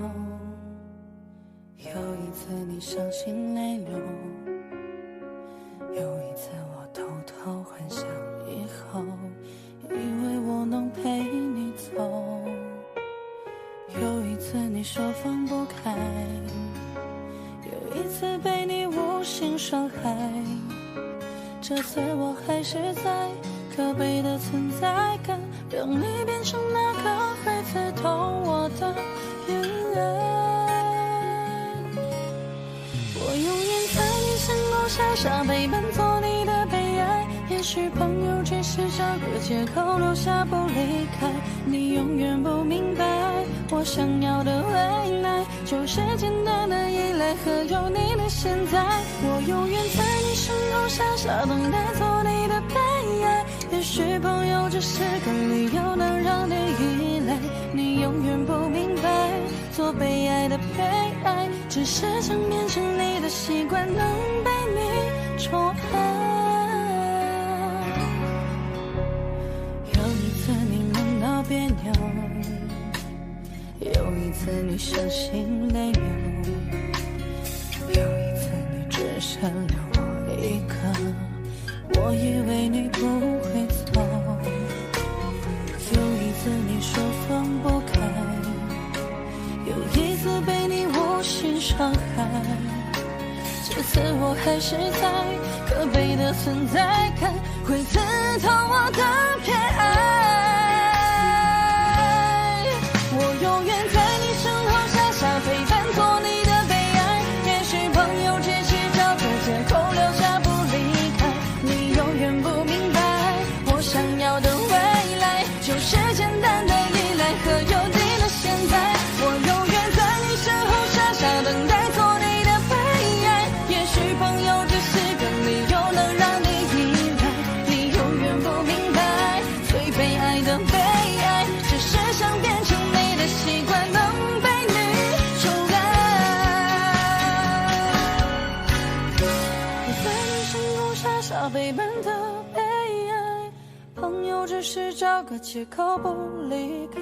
有一次你伤心泪流，有一次我偷偷幻想以后，以为我能陪你走，有一次你说放不开，有一次被你无心伤害，这次我还是在可悲的存在感，让你变成那个会刺痛我的眼泪。我永远在你身后傻傻陪伴，做你的悲哀。也许朋友只是找个借口留下不离开，你永远不明白，我想要的无奈就是简单的依赖。赖和有你的现在，我永远在你身后傻傻等待做你的悲哀。也许朋友只是个理由能让你依赖，你永远不明白，做被爱的悲哀，只是想变成你的习惯，能被你宠爱。有一次你梦到别扭，有一次你伤心泪流，有一次你只剩留我一个，我以为你不会走。有一次你说放不开，有一次被你无心伤害，这次我还是在可悲的存在感会刺痛我的偏爱。我永远在你身后傻傻陪伴，做你的悲哀。也许朋友只是找个借口留下不离开，你永远不明白，我想要的未来就是简单的依赖和有你的现在。我永远在你身后傻傻等待做你的悲哀。也许朋友只是个理由能让你依赖，你永远不明白，最被爱的悲哀只是想变成你的习惯，能被你宠爱。我在你身后傻傻陪伴的悲哀，朋友只是找个借口不离开，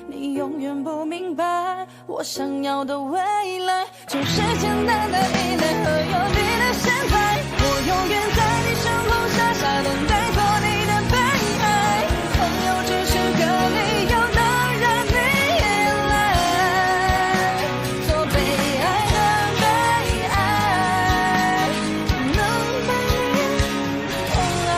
你永远不明白，我想要的未来就是简单的依赖和有你的现在。我永远在你身后傻傻等待做你的悲哀，朋友只是个理由能让你依赖，做被爱的悲哀，能被你宠爱。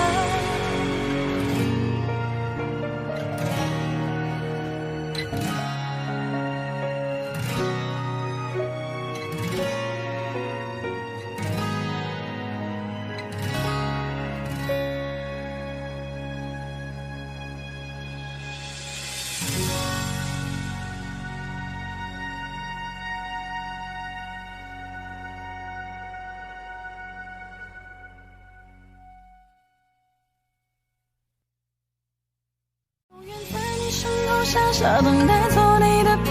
永远在你身后傻傻等待做你的悲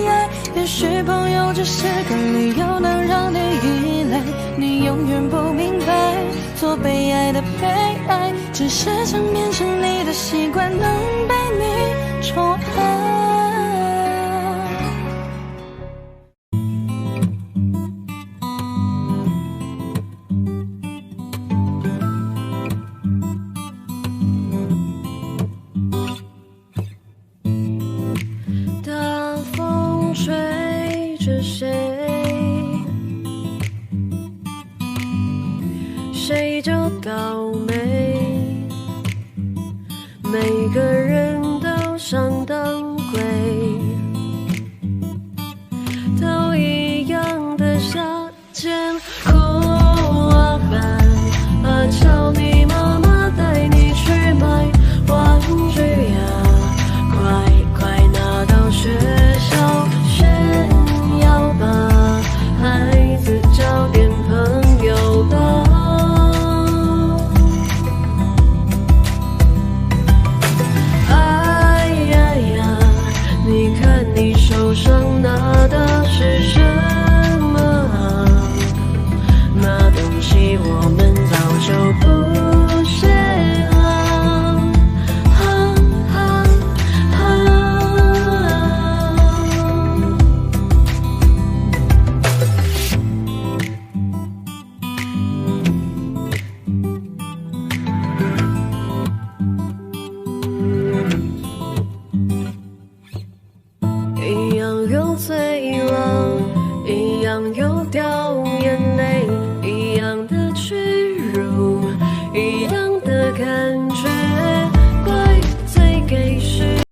哀。也许朋友只是个理由能让你依赖，你永远不明白，做被爱的悲哀只是想变成你的习惯，能被你宠爱。大风吹着谁，谁就高眉。